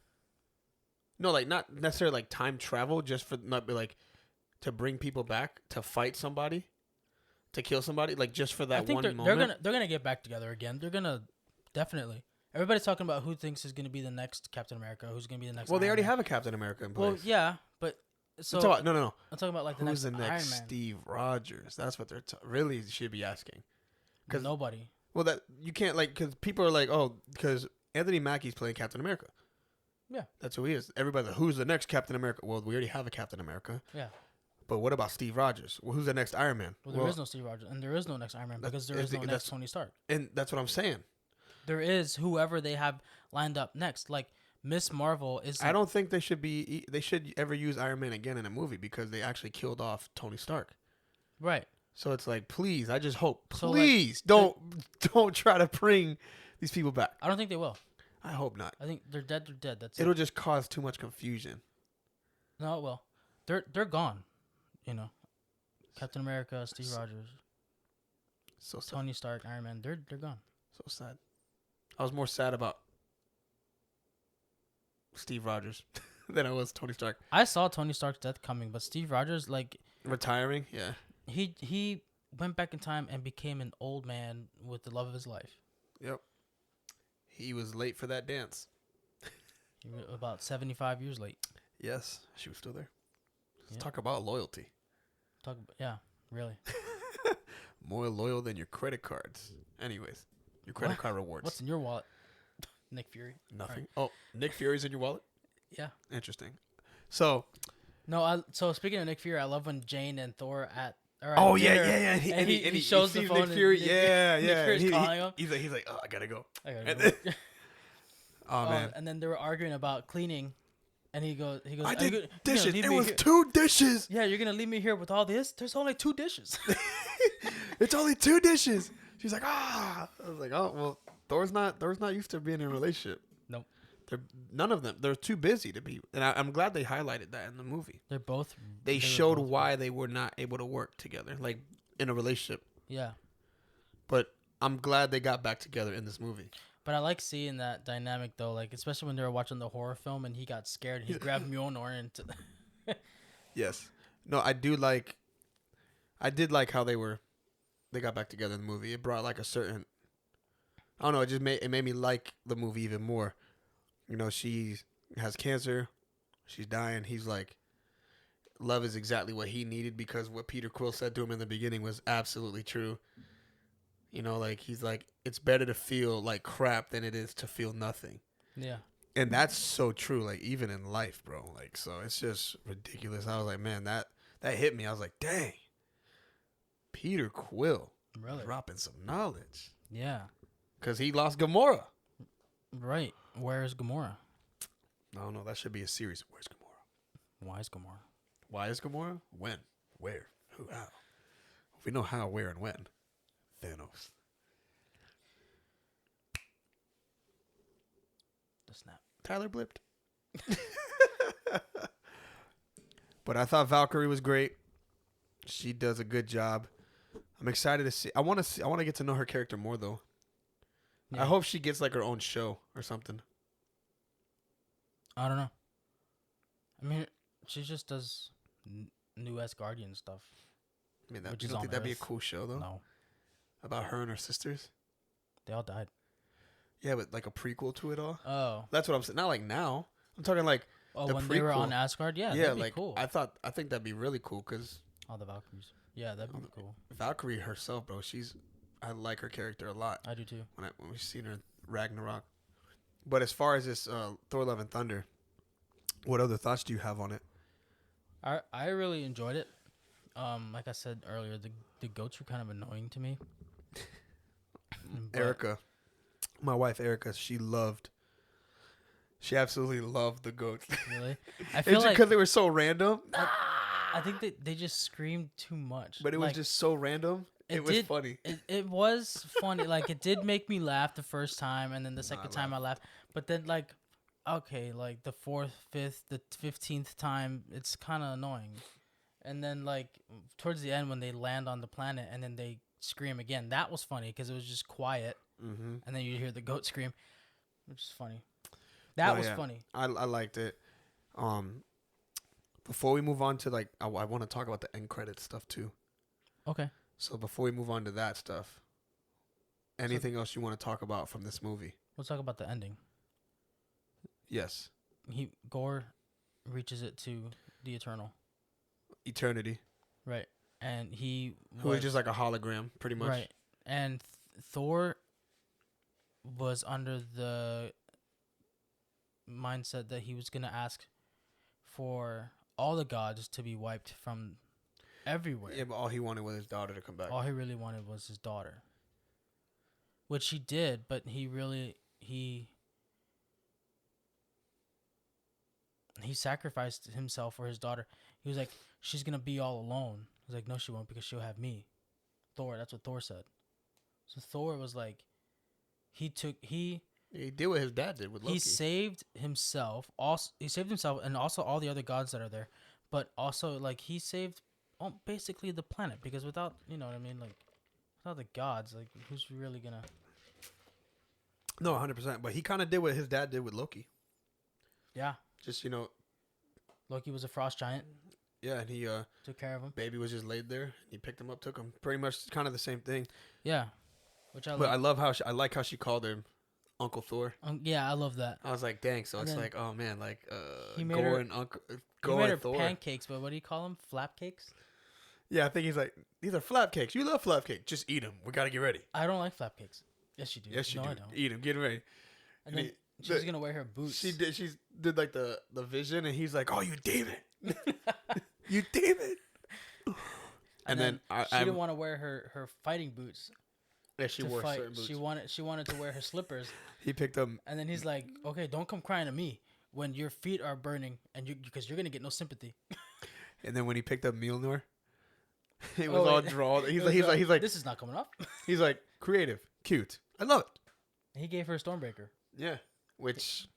S1: No, like not necessarily like time travel, just for not be like to bring people back to fight somebody, to kill somebody, like just for that one moment.
S2: They're gonna get back together again. They're gonna definitely. Everybody's talking about who thinks is gonna be the next Captain America, who's gonna be the next.
S1: Well, they already have a Captain America in place.
S2: Well, yeah, but so
S1: no.
S2: I'm talking about like
S1: who's
S2: the next
S1: next
S2: Iron Man.
S1: Steve Rogers? That's what they're really should be asking.
S2: Because nobody.
S1: Well, that you can't like, because people are like, oh, because Anthony Mackie's playing Captain America.
S2: Yeah,
S1: that's who he is. Everybody's like, who's the next Captain America? Well, we already have a Captain America.
S2: Yeah.
S1: But what about Steve Rogers? Well, who's the next Iron Man?
S2: Well, there is no Steve Rogers, and there is no next Iron Man, because there is no next Tony Stark.
S1: And that's what I'm saying.
S2: There is whoever they have lined up next. Like Miss Marvel is.
S1: I don't think they should ever use Iron Man again in a movie, because they actually killed off Tony Stark.
S2: Right.
S1: So it's like, please, I just hope,
S2: So,
S1: please don't try to bring these people back.
S2: I don't think they will.
S1: I hope not.
S2: I think they're dead. They're dead. That's
S1: It'll
S2: it.
S1: just cause too much confusion.
S2: No, it will. They're gone. You know, Captain America, Steve Rogers,
S1: So sad.
S2: Tony Stark, Iron Man. They're gone.
S1: So sad. I was more sad about Steve Rogers than I was Tony Stark.
S2: I saw Tony Stark's death coming, but Steve Rogers, like,
S1: Retiring, yeah.
S2: he went back in time and became an old man with the love of his life.
S1: Yep. He was late for that dance.
S2: About 75 years late.
S1: Yes, she was still there. Let's
S2: Yep.
S1: talk about loyalty.
S2: Yeah, really.
S1: More loyal than your credit cards. Anyways, your credit card rewards.
S2: What's in your wallet? Nick Fury.
S1: Nothing. Oh, Nick Fury's in your wallet?
S2: Yeah.
S1: Interesting. So.
S2: No, so speaking of Nick Fury, I love when Jane and Thor are at
S1: Oh,
S2: dinner,
S1: yeah.
S2: And he shows the
S1: sees
S2: phone.
S1: Nick Fury.
S2: And Nick Fury's
S1: He-
S2: calling him.
S1: He's like, oh, I gotta go.
S2: And
S1: Oh, man.
S2: And then they were arguing about cleaning, and he goes,
S1: I
S2: "Are
S1: did
S2: you
S1: dishes.
S2: gonna leave
S1: It
S2: me
S1: was
S2: here-
S1: 2 dishes.
S2: Yeah, you're gonna leave me here with all this? There's only 2 dishes."
S1: It's only 2 dishes. She's like, I was like, oh, well, Thor's not used to being in a relationship.
S2: Nope.
S1: None of them. They're too busy to be. And I'm glad they highlighted that in the movie.
S2: They're both.
S1: They
S2: were
S1: showed
S2: both-
S1: why they were not able to work together, like in a relationship.
S2: Yeah,
S1: But I'm glad they got back together in this movie.
S2: but I like seeing that dynamic though, like especially when they were watching the horror film and he got scared. He grabbed Mjolnir and.
S1: Yes. No, I did like how they got back together in the movie. It brought like a certain, I don't know, it made me like the movie even more. You know, she has cancer, she's dying. He's like, love is exactly what he needed, because what Peter Quill said to him in the beginning was absolutely true. You know, like, he's like, it's better to feel like crap than it is to feel nothing.
S2: Yeah.
S1: And that's so true, like, even in life, bro. Like, so it's just ridiculous. I was like, man, that hit me. I was like, dang. Peter Quill.
S2: Really?
S1: Dropping some knowledge.
S2: Yeah.
S1: Because he lost Gamora.
S2: Right. Where is Gamora?
S1: I don't know. That should be a series. Where's Gamora?
S2: Why is Gamora?
S1: Why is Gamora? When? Where? Who? How? We know how, where, and when. Thanos.
S2: The snap.
S1: Tyler blipped. But I thought Valkyrie was great. She does a good job. I'm excited to see. I want to get to know her character more, though.
S2: Yeah.
S1: I hope she gets like her own show or something.
S2: I don't know. I mean, she just does new Asgardian stuff.
S1: I mean,
S2: Which
S1: you
S2: is
S1: don't
S2: on
S1: think that'd be a
S2: Earth.
S1: cool show, though?
S2: No,
S1: About her and her sisters?
S2: they all died.
S1: Yeah, but like a prequel to it all?
S2: Oh,
S1: That's what I'm saying. Not like now. I'm talking like, the
S2: when they were
S1: prequel.
S2: on Asgard, yeah,
S1: yeah,
S2: that'd be
S1: like,
S2: cool.
S1: I think that'd be really cool, because
S2: All the Valkyries. Yeah, that'd be cool.
S1: Valkyrie herself, bro, I like her character a lot.
S2: I do too.
S1: When we've seen her in Ragnarok. But as far as this Thor Love and Thunder, what other thoughts do you have on it?
S2: I really enjoyed it. Like I said earlier, the goats were kind of annoying to me. But-
S1: Erica, my wife Erica, she absolutely loved the goats.
S2: Really? I
S1: It's
S2: feel like
S1: because they were so random,
S2: I think they just screamed too much.
S1: but it was
S2: Like,
S1: just so random. It was funny.
S2: It was funny. Like, it did make me laugh the first time, and then the second time I laughed. But then, like, okay, like the 4th, 5th, the 15th time, it's kind of annoying. And then, like, towards the end when they land on the planet and then they scream again, that was funny because it was just quiet.
S1: Mm-hmm.
S2: And then you hear the goat scream, which is funny. That was funny.
S1: I liked it. Before we move on to, like, I want to talk about the end credits stuff too.
S2: Okay.
S1: So before we move on to that stuff, anything else you want to talk about from this movie?
S2: We'll talk about the ending.
S1: Yes.
S2: Gorr reaches it to the Eternal.
S1: Eternity.
S2: Right. And
S1: Who is just like a hologram, pretty much.
S2: Right. And Thor was under the mindset that he was going to ask for all the gods to be wiped from everywhere.
S1: Yeah, but all he wanted was his daughter to come back.
S2: All he really wanted was his daughter. Which he did, but he sacrificed himself for his daughter. He was like, she's going to be all alone. He was like, no, she won't, because she'll have me. Thor. That's what Thor said. So Thor was like, he
S1: did what his dad did with Loki.
S2: He saved himself. Also, he saved himself, and also all the other gods that are there. But also, like, he saved basically the planet, because without, you know what I mean, like, without the gods, like, who's really gonna?
S1: No, 100%. But he kind of did what his dad did with Loki.
S2: Yeah.
S1: Just
S2: Loki was a frost giant.
S1: Yeah, and he
S2: took care of him.
S1: Baby was just laid there. He picked him up, took him. Pretty much, kind of the same thing.
S2: Yeah, which I.
S1: But I love how I like how she called him Uncle Thor.
S2: Yeah, I love that.
S1: I was like, dang. So
S2: and
S1: it's like, oh man, like
S2: Gorr
S1: and Uncle
S2: Gorr. He made her
S1: Thor.
S2: pancakes, but what do you call them? Flap cakes.
S1: Yeah, I think he's like, these are flap cakes. You love flap cakes. Just eat them. We gotta get ready.
S2: I don't like flap cakes. Yes, you do.
S1: Yes, you do.
S2: I don't.
S1: Eat them. Get ready.
S2: And then she's gonna wear her boots.
S1: She did like the vision, and he's like, oh, you demon. You demon. And then
S2: she didn't want to wear her fighting boots.
S1: Yeah, she wore
S2: fight.
S1: certain boots.
S2: She wanted to wear her slippers.
S1: He picked them.
S2: And then he's like, okay, don't come crying to me when your feet are burning, and because you're gonna get no sympathy.
S1: And then when he picked up Mjolnir, it was all drawn. He's like,
S2: this is not coming off.
S1: He's like, creative, cute. I love it.
S2: He gave her a Stormbreaker.
S1: Yeah, which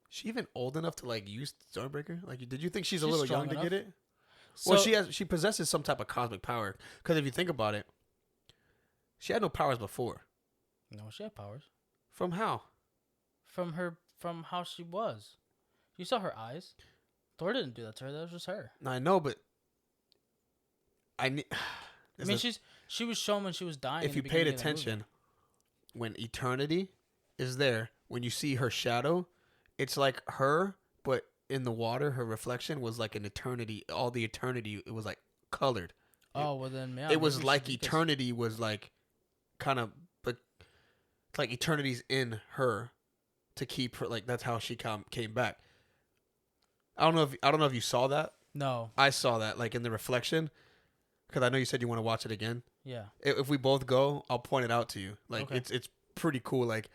S1: she even old enough to like use Stormbreaker? Like, did you think she's a little young to get it? So, well, she possesses some type of cosmic power. Because if you think about it, she had no powers before.
S2: No, she had powers.
S1: From how?
S2: From how she was. You saw her eyes. Thor didn't do that to her. That was just her.
S1: I know, but I
S2: mean, she was shown when she was dying.
S1: If you paid attention, when eternity is there, when you see her shadow, it's like her, but in the water, her reflection was like an eternity. All the eternity, it was like colored.
S2: Oh, well then, yeah.
S1: It was like eternity was like kind of like eternity's in her to keep her. Like that's how she came back. I don't know if you saw that.
S2: No,
S1: I saw that like in the reflection, because I know you said you want to watch it again.
S2: Yeah.
S1: If we both go, I'll point it out to you. Like
S2: okay.
S1: It's pretty cool. Like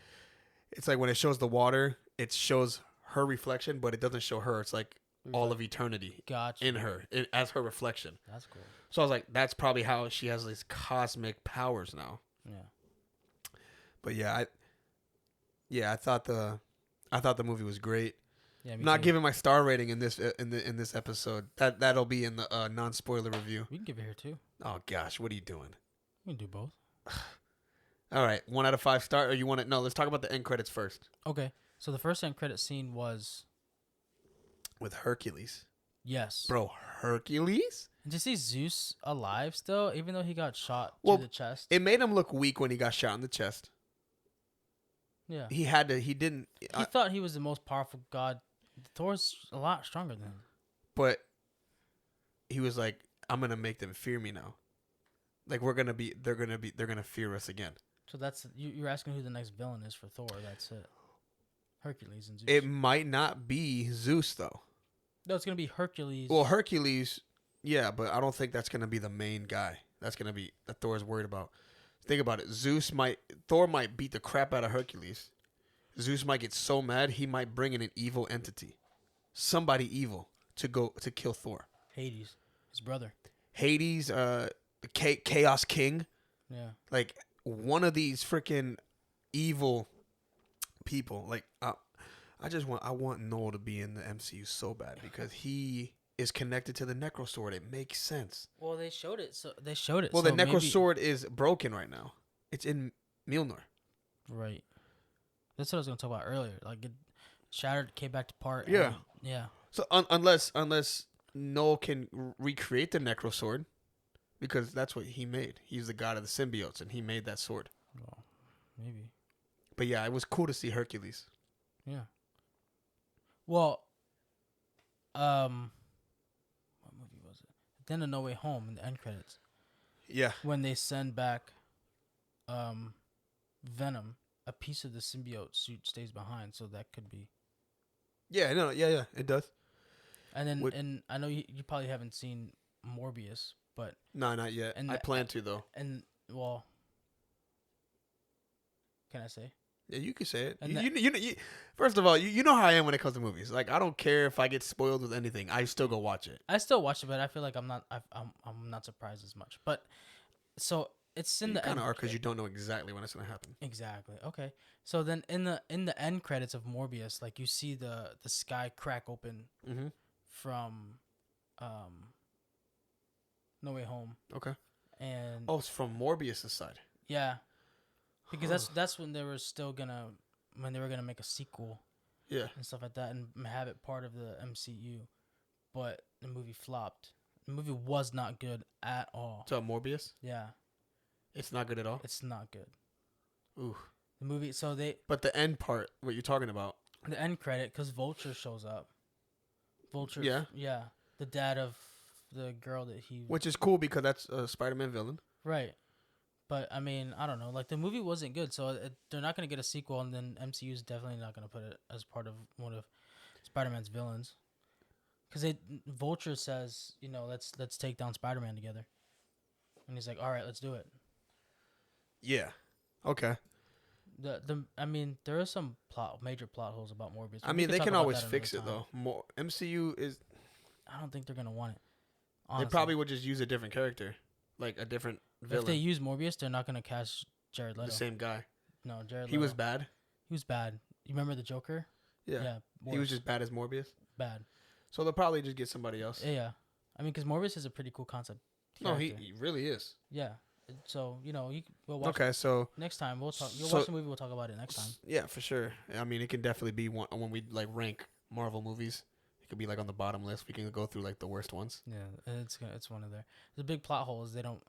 S1: it's like when it shows the water, it shows her reflection, but it doesn't show her. It's like all of eternity in her as her reflection.
S2: That's cool.
S1: So I was like, that's probably how she has these cosmic powers now.
S2: Yeah.
S1: But I thought the movie was great.
S2: Yeah,
S1: I'm not giving my star rating in this episode. That'll be in the non-spoiler review.
S2: We can give it here too.
S1: Oh gosh, what are you doing?
S2: We can do both.
S1: All right, 1 out of 5 star. Or you want to? No, let's talk about the end credits first.
S2: Okay, so the first end credit scene was
S1: with Hercules.
S2: Yes,
S1: bro, Hercules.
S2: And to see Zeus alive still, even though he got shot to the chest,
S1: it made him look weak when he got shot in the chest.
S2: Yeah,
S1: he had to. He didn't.
S2: He thought he was the most powerful god. Thor's a lot stronger than him.
S1: But he was like, I'm gonna make them fear me now. Like they're gonna fear us again.
S2: So that's you're asking who the next villain is for Thor. That's it. Hercules and Zeus.
S1: It might not be Zeus though.
S2: No, it's gonna be Hercules.
S1: Well, Hercules, yeah, but I don't think that's gonna be the main guy. That's gonna be that Thor's worried about. Think about it. Thor might beat the crap out of Hercules. Zeus might get so mad he might bring in an evil entity, somebody evil to kill Thor.
S2: Hades, his brother.
S1: Hades, the Chaos King.
S2: Yeah.
S1: Like one of these freaking evil people. Like I want Noel to be in the MCU so bad because he is connected to the Necro Sword. It makes sense.
S2: Well, they showed it.
S1: Well, the Necro Sword is broken right now. It's in Mjolnir.
S2: Right. That's what I was going to talk about earlier. Like, it shattered, came back to part.
S1: Yeah.
S2: Yeah.
S1: So unless Noel can recreate the Necro Sword, because that's what he made. He's the god of the symbiotes, and he made that sword.
S2: Well, maybe.
S1: But yeah, it was cool to see Hercules.
S2: Yeah. Well, what movie was it? Then a No Way Home in the end credits.
S1: Yeah.
S2: When they send back Venom, a piece of the symbiote suit stays behind, so that could be.
S1: Yeah, no, yeah, it does.
S2: And then, and I know you probably haven't seen Morbius, but
S1: no, not yet. And I plan to though.
S2: And well, can I say?
S1: Yeah, you can say it. You first of all, you know how I am when it comes to movies. Like I don't care if I get spoiled with anything. I still go watch it.
S2: I still watch it, but I feel like I'm not surprised as much. But So it's in
S1: You
S2: the
S1: kind
S2: end.
S1: of are because you don't know exactly when it's gonna happen.
S2: Exactly. Okay. So then in the end credits of Morbius, like you see the sky crack open
S1: Mm-hmm.
S2: from No Way Home.
S1: Okay.
S2: And
S1: Oh, it's from Morbius' side.
S2: yeah, because
S1: Huh.
S2: that's when they were still gonna when they were gonna make a sequel
S1: Yeah.
S2: and stuff like that and have it part of the MCU, but the movie flopped. The movie was not good at all.
S1: So Morbius,
S2: Yeah,
S1: it's not good at all.
S2: it's not good.
S1: Ooh.
S2: The movie. So
S1: But the end part, what you're talking about?
S2: the end credit because Vulture shows up. Vulture.
S1: Yeah.
S2: Yeah. The dad of the girl that he.
S1: Which is cool because that's a Spider-Man villain.
S2: Right. But I mean, I don't know. Like the movie wasn't good, so they're not gonna get a sequel, and then MCU is definitely not gonna put it as part of one of Spider-Man's villains. Because Vulture says, let's take down Spider-Man together, and he's like, all right, let's do it.
S1: Yeah. Okay.
S2: I mean, there are some major plot holes about Morbius.
S1: I mean, they can always fix it though. MCU is.
S2: I don't think they're gonna want it. Honestly.
S1: They probably would just use a different character, like a different villain.
S2: If they use Morbius, they're not gonna cast Jared Leto.
S1: The same guy.
S2: No, Jared Leto.
S1: He was bad.
S2: He was bad. You remember the Joker?
S1: Yeah. He was just bad as Morbius.
S2: bad.
S1: So they'll probably just get somebody else.
S2: Yeah. I mean, because Morbius is a pretty cool concept.
S1: No,
S2: character.
S1: he really is.
S2: Yeah. So we'll watch.
S1: Okay, so
S2: next time we'll talk. You'll watch the movie. We'll talk about it next time.
S1: Yeah, for sure. I mean, it can definitely be one when we like rank Marvel movies. It could be like on the bottom list. We can go through like the worst ones.
S2: Yeah, it's one of their. The big plot hole is they don't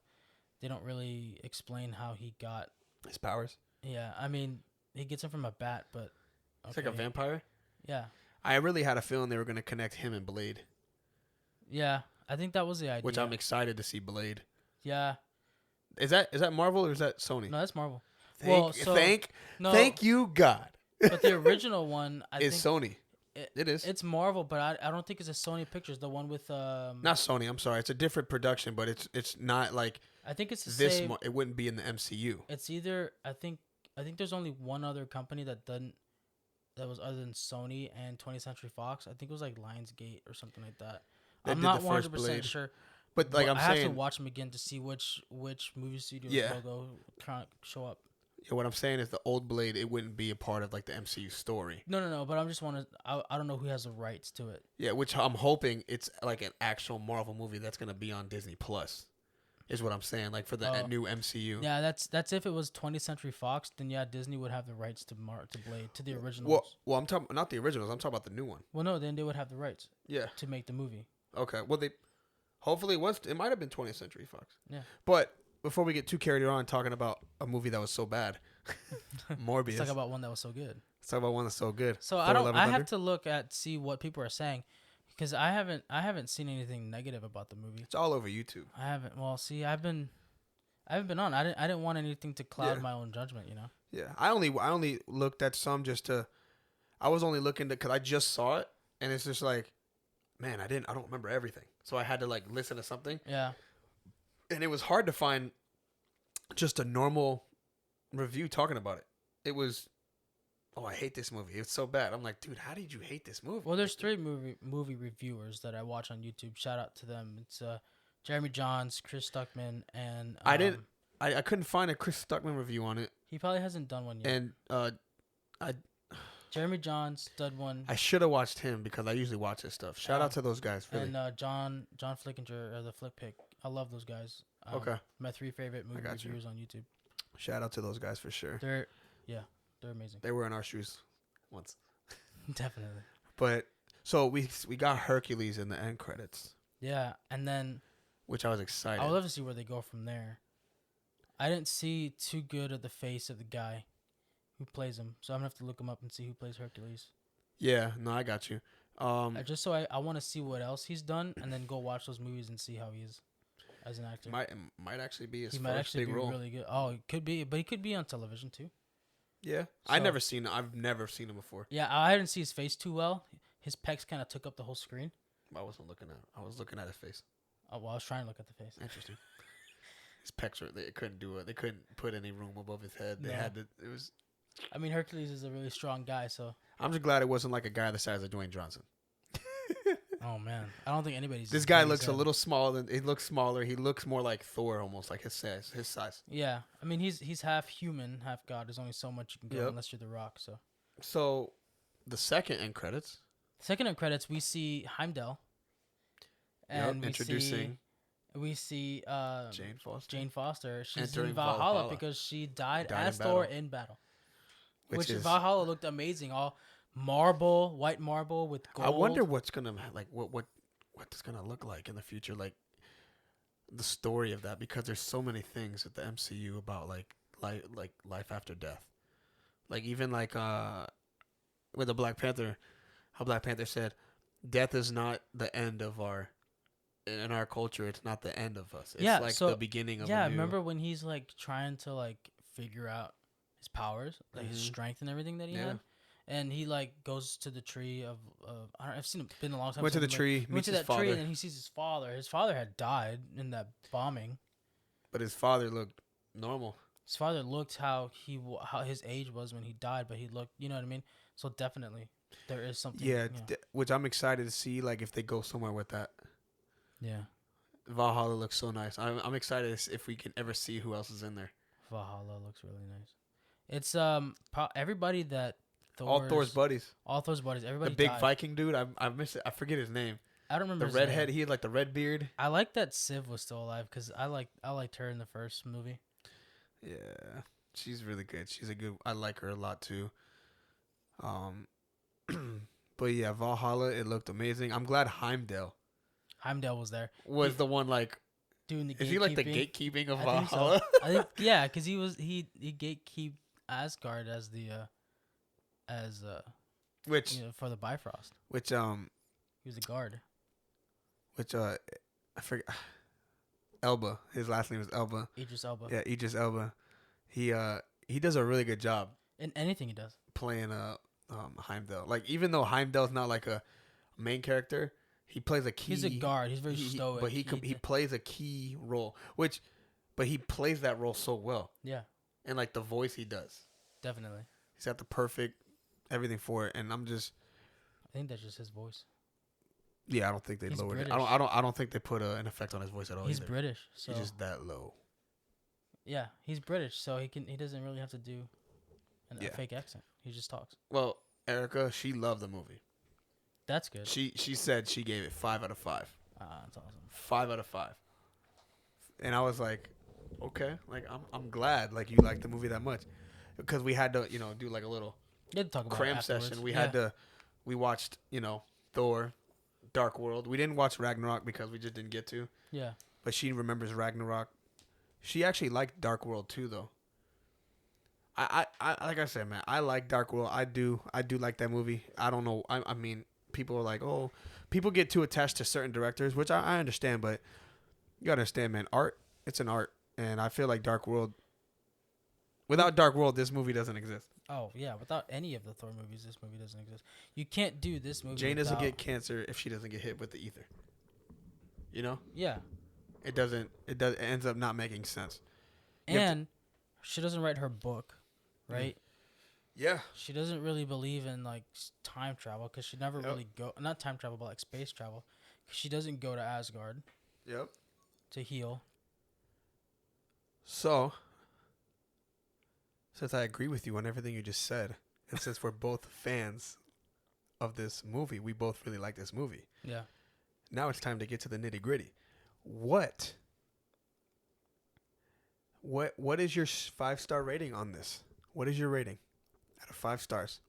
S2: really explain how he got
S1: His powers.
S2: Yeah, I mean he gets him from a bat, but
S1: It's like a vampire.
S2: Yeah.
S1: I really had a feeling they were going to connect him and Blade.
S2: Yeah, I think that was the idea.
S1: Which I'm excited to see Blade.
S2: Yeah.
S1: Is that Marvel or is that Sony?
S2: No, that's Marvel.
S1: Thank you, God.
S2: But the original one, I
S1: is
S2: think
S1: Sony. It is.
S2: It's Marvel, but I don't think it's a Sony Pictures. The one with
S1: not Sony. I'm sorry. It's a different production, but it's not like
S2: I think it's the same.
S1: It wouldn't be in the MCU.
S2: It's either I think there's only one other company that was other than Sony and 20th Century Fox. I think it was like Lionsgate or something like that. I'm not 100% sure.
S1: But like I'm saying,
S2: I have to watch them again to see which movie studio's logo show up.
S1: Yeah, what I'm saying is the old Blade, it wouldn't be a part of like the MCU story.
S2: No. But I'm just I don't know who has the rights to it.
S1: Yeah, which I'm hoping it's like an actual Marvel movie that's gonna be on Disney Plus. Is what I'm saying, like for the new MCU.
S2: Yeah, that's if it was 20th Century Fox, then yeah, Disney would have the rights to Blade, to the originals.
S1: Well, I'm talking not the originals. I'm talking about the new one.
S2: Well, no, then they would have the rights.
S1: Yeah.
S2: To make the movie.
S1: Okay. Well, hopefully it might have been 20th Century Fox.
S2: Yeah.
S1: But before we get too carried on talking about a movie that was so bad, Morbius.
S2: Let's talk about one that was so good.
S1: Let's talk about one that's so good.
S2: So I have to see what people are saying. Because I haven't seen anything negative about the movie.
S1: It's all over YouTube.
S2: I haven't. Well, see, I haven't been on. I didn't want anything to cloud my own judgment.
S1: Yeah, I only looked at some just to. I was only looking to because I just saw it and it's just like, man, I don't remember everything, so I had to like listen to something.
S2: Yeah.
S1: And it was hard to find just a normal review talking about it. It was. Oh, I hate this movie. It's so bad. I'm like, dude, how did you hate this movie?
S2: Well, there's 3 movie reviewers that I watch on YouTube. Shout out to them. It's Jeremy Johns, Chris Stuckman, and
S1: I couldn't find a Chris Stuckman review on it.
S2: He probably hasn't done one yet.
S1: And
S2: Jeremy Johns did one.
S1: I should have watched him because I usually watch his stuff. Shout out to those guys. Really.
S2: And John Flickinger, the Flick Pick. I love those guys.
S1: Okay.
S2: My 3 favorite movie reviewers on YouTube.
S1: Shout out to those guys for sure.
S2: They're amazing.
S1: They were in our shoes once.
S2: Definitely.
S1: But so we got Hercules in the end credits.
S2: Yeah, and then
S1: which I was excited.
S2: I would love to see where they go from there. I didn't see too good of the face of the guy who plays him, so I'm gonna have to look him up and see who plays Hercules.
S1: Yeah, no, I got you.
S2: Just so I want to see what else he's done, and then go watch those movies and see how he is as an actor.
S1: Might actually be his
S2: he
S1: first
S2: might actually
S1: big
S2: be
S1: role.
S2: really good. Oh, it could be, but he could be on television too.
S1: Yeah, I've never seen him before.
S2: Yeah, I didn't see his face too well. His pecs kind of took up the whole screen.
S1: I wasn't looking at. I was looking at his face.
S2: Oh well, I was trying to look at the face.
S1: Interesting. His pecs they couldn't do it. They couldn't put any room above his head. They had to. It was.
S2: I mean, Hercules is a really strong guy, so.
S1: I'm just glad it wasn't like a guy the size of Dwayne Johnson.
S2: Oh man, I don't think anybody's.
S1: This
S2: as
S1: guy
S2: big as
S1: looks a
S2: him.
S1: little smaller. He looks smaller. He looks more like Thor, almost like his size. His size.
S2: Yeah, I mean he's half human, half god. There's only so much you can go
S1: Yep.
S2: unless you're the Rock. So
S1: So, the second end credits.
S2: second in credits, we see Heimdall, and
S1: Yep, introducing
S2: we see
S1: Jane Foster.
S2: Jane Foster. She's
S1: Entering
S2: in Valhalla,
S1: Valhalla.
S2: because she died
S1: Died
S2: as
S1: in
S2: Thor
S1: battle.
S2: in battle.
S1: Which is,
S2: Valhalla looked amazing, all marble, white marble with gold.
S1: I wonder what's gonna like what it's gonna look like in the future, like the story of that, because there's so many things with the MCU about like life after death, like even like with the Black Panther, how Black Panther said, death is not the end of our in our culture. It's not the end of us. It's
S2: Yeah,
S1: like
S2: so-
S1: the beginning of
S2: Yeah,
S1: a new.
S2: remember when he's like trying to like figure out his powers, like his
S1: Mhm.
S2: strength and everything that he
S1: Yeah.
S2: had, and he like goes to the tree of I don't, I've seen it been a long time.
S1: Went to
S2: since
S1: the
S2: I've
S1: tree,
S2: Went
S1: meets
S2: to
S1: his
S2: that
S1: father,
S2: tree, and then he sees his father. His father had died in that bombing.
S1: but his father looked normal.
S2: His father looked how how his age was when he died, but he looked, you know what I mean. So definitely, there is something.
S1: Yeah, which I'm excited to see, like if they go somewhere with that.
S2: Yeah.
S1: Valhalla looks so nice. I'm excited if we can ever see who else is in there.
S2: Valhalla looks really nice. It's everybody that
S1: All Thor's buddies.
S2: all Thor's buddies. Everybody.
S1: The big
S2: died.
S1: Viking dude. I miss it. I forget his name.
S2: I don't remember
S1: The
S2: his name.
S1: redhead. He had like the red beard.
S2: I like that Civ was still alive because I liked her in the first movie.
S1: Yeah, she's really good. She's a good. I like her a lot too. But yeah, Valhalla. It looked amazing. I'm glad Heimdall
S2: Heimdall was there
S1: was the one like.
S2: doing the.
S1: Is he like the
S2: gatekeeping.
S1: gatekeeping of
S2: I think so.
S1: Valhalla?
S2: I think yeah, because he gatekeep Asgard as the
S1: Which
S2: for the Bifrost.
S1: which
S2: He was the guard.
S1: I forget. Elba. His last name is Elba.
S2: Idris Elba.
S1: Yeah, Idris Elba. He does a really good job
S2: In anything he does.
S1: playing Heimdall. Like even though Heimdall's not like a main character, he plays a key.
S2: He's a guard. He's very stoic.
S1: But he plays a key role, but he plays that role so well.
S2: Yeah,
S1: And like the voice he does,
S2: definitely.
S1: he's got the perfect everything for it. And I'm just,
S2: I think that's just his voice.
S1: yeah, I don't think they
S2: He's
S1: lowered it.
S2: British.
S1: I don't think they put an effect on his voice at all.
S2: He's
S1: either.
S2: British, so
S1: He's just that low.
S2: yeah, he's British, so he doesn't really have to do a
S1: Yeah.
S2: fake accent. He just talks.
S1: Well, Erica, she loved the movie.
S2: That's good.
S1: She said she gave it 5 out of 5.
S2: That's awesome.
S1: 5 out of 5. And I was like, okay, like I'm glad like you liked the movie that much, because we had to do like a little
S2: You had to talk about
S1: cram
S2: it afterwards.
S1: session. We
S2: Yeah.
S1: had to, we watched Thor, Dark World. We didn't watch Ragnarok because we just didn't get to.
S2: Yeah.
S1: But she remembers Ragnarok. She actually liked Dark World too, though. I like I said, man, I like Dark World. I do like that movie. I don't know. I mean, people are like, oh, people get too attached to certain directors, which I understand, but you gotta understand, man. Art, it's an art, and I feel like Dark World. Without Dark World, this movie doesn't exist.
S2: Oh yeah. Without any of the Thor movies, this movie doesn't exist. You can't do this movie.
S1: Jane doesn't
S2: without-
S1: get cancer if she doesn't get hit with the ether. You know,
S2: Yeah.
S1: it doesn't. It ends up not making sense. You have to-
S2: And she doesn't write her book, right?
S1: Yeah.
S2: She doesn't really believe in like time travel because she never
S1: Yep.
S2: really not time travel, but like space travel. 'Cause she doesn't go to Asgard
S1: Yep.
S2: to heal.
S1: So, since I agree with you on everything you just said, and since we're both fans of this movie, we both really like this movie.
S2: Yeah.
S1: Now it's time to get to the nitty gritty. What is your 5-star rating on this? What is your rating out of 5 stars?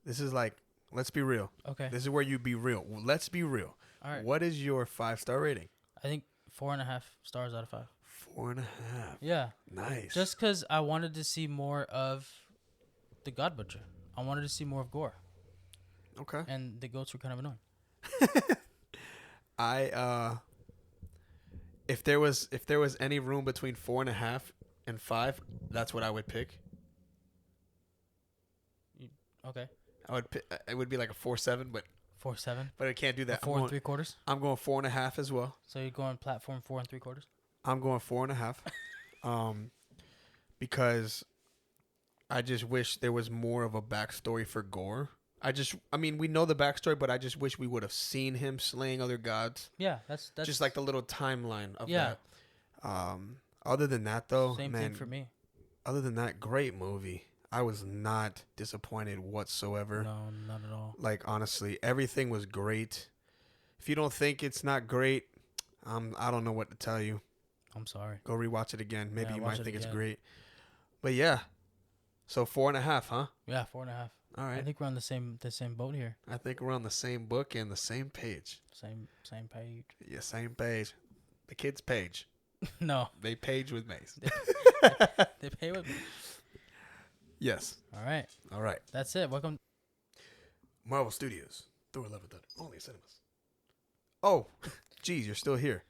S1: This is like, let's be real.
S2: Okay.
S1: This is where you be real. Let's be real.
S2: All right.
S1: What is your 5-star rating?
S2: I think 4.5 stars out of 5.
S1: 4.5.
S2: Yeah.
S1: Nice.
S2: Just because I wanted to see more of the God Butcher. I wanted to see more of Gorr.
S1: Okay.
S2: And the goats were kind of annoying.
S1: If there was any room between 4.5 and 5, that's what I would pick.
S2: Okay.
S1: I would pick, it would be like a 4.7, but
S2: 4.7.
S1: I can't do that.
S2: 4 3/4.
S1: I'm going 4.5 as well.
S2: So you're going platform 4 3/4.
S1: I'm going 4.5. Because I just wish there was more of a backstory for Gorr. I mean, we know the backstory, but I just wish we would have seen him slaying other gods.
S2: Yeah, that's
S1: Just like the little timeline of
S2: yeah.
S1: that. Other than that, though,
S2: Same
S1: man,
S2: thing for me.
S1: other than that, great movie. I was not disappointed whatsoever.
S2: No, not at all.
S1: Like, honestly, everything was great. If you don't think it's not great, I don't know what to tell you.
S2: I'm sorry.
S1: Go rewatch it again. Maybe
S2: Yeah,
S1: you
S2: watch
S1: might
S2: it
S1: think it's
S2: again.
S1: great. But yeah. So 4.5, huh?
S2: Yeah, 4.5.
S1: All right.
S2: I think we're on the same boat here.
S1: I think we're on the same book and the same page.
S2: Same page.
S1: Yeah, same page. The kids' page.
S2: No,
S1: They page with Mace.
S2: they pay with me.
S1: Yes.
S2: All right,
S1: All right.
S2: that's it. Welcome.
S1: Marvel Studios. Thor Love Thunder. Only in cinemas. Oh, geez, you're still here.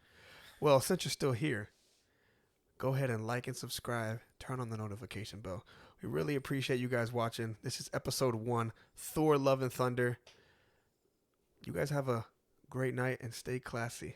S1: Well, since you're still here, go ahead and like and subscribe. Turn on the notification bell. We really appreciate you guys watching. This is episode 1, Thor Love and Thunder. You guys have a great night and stay classy.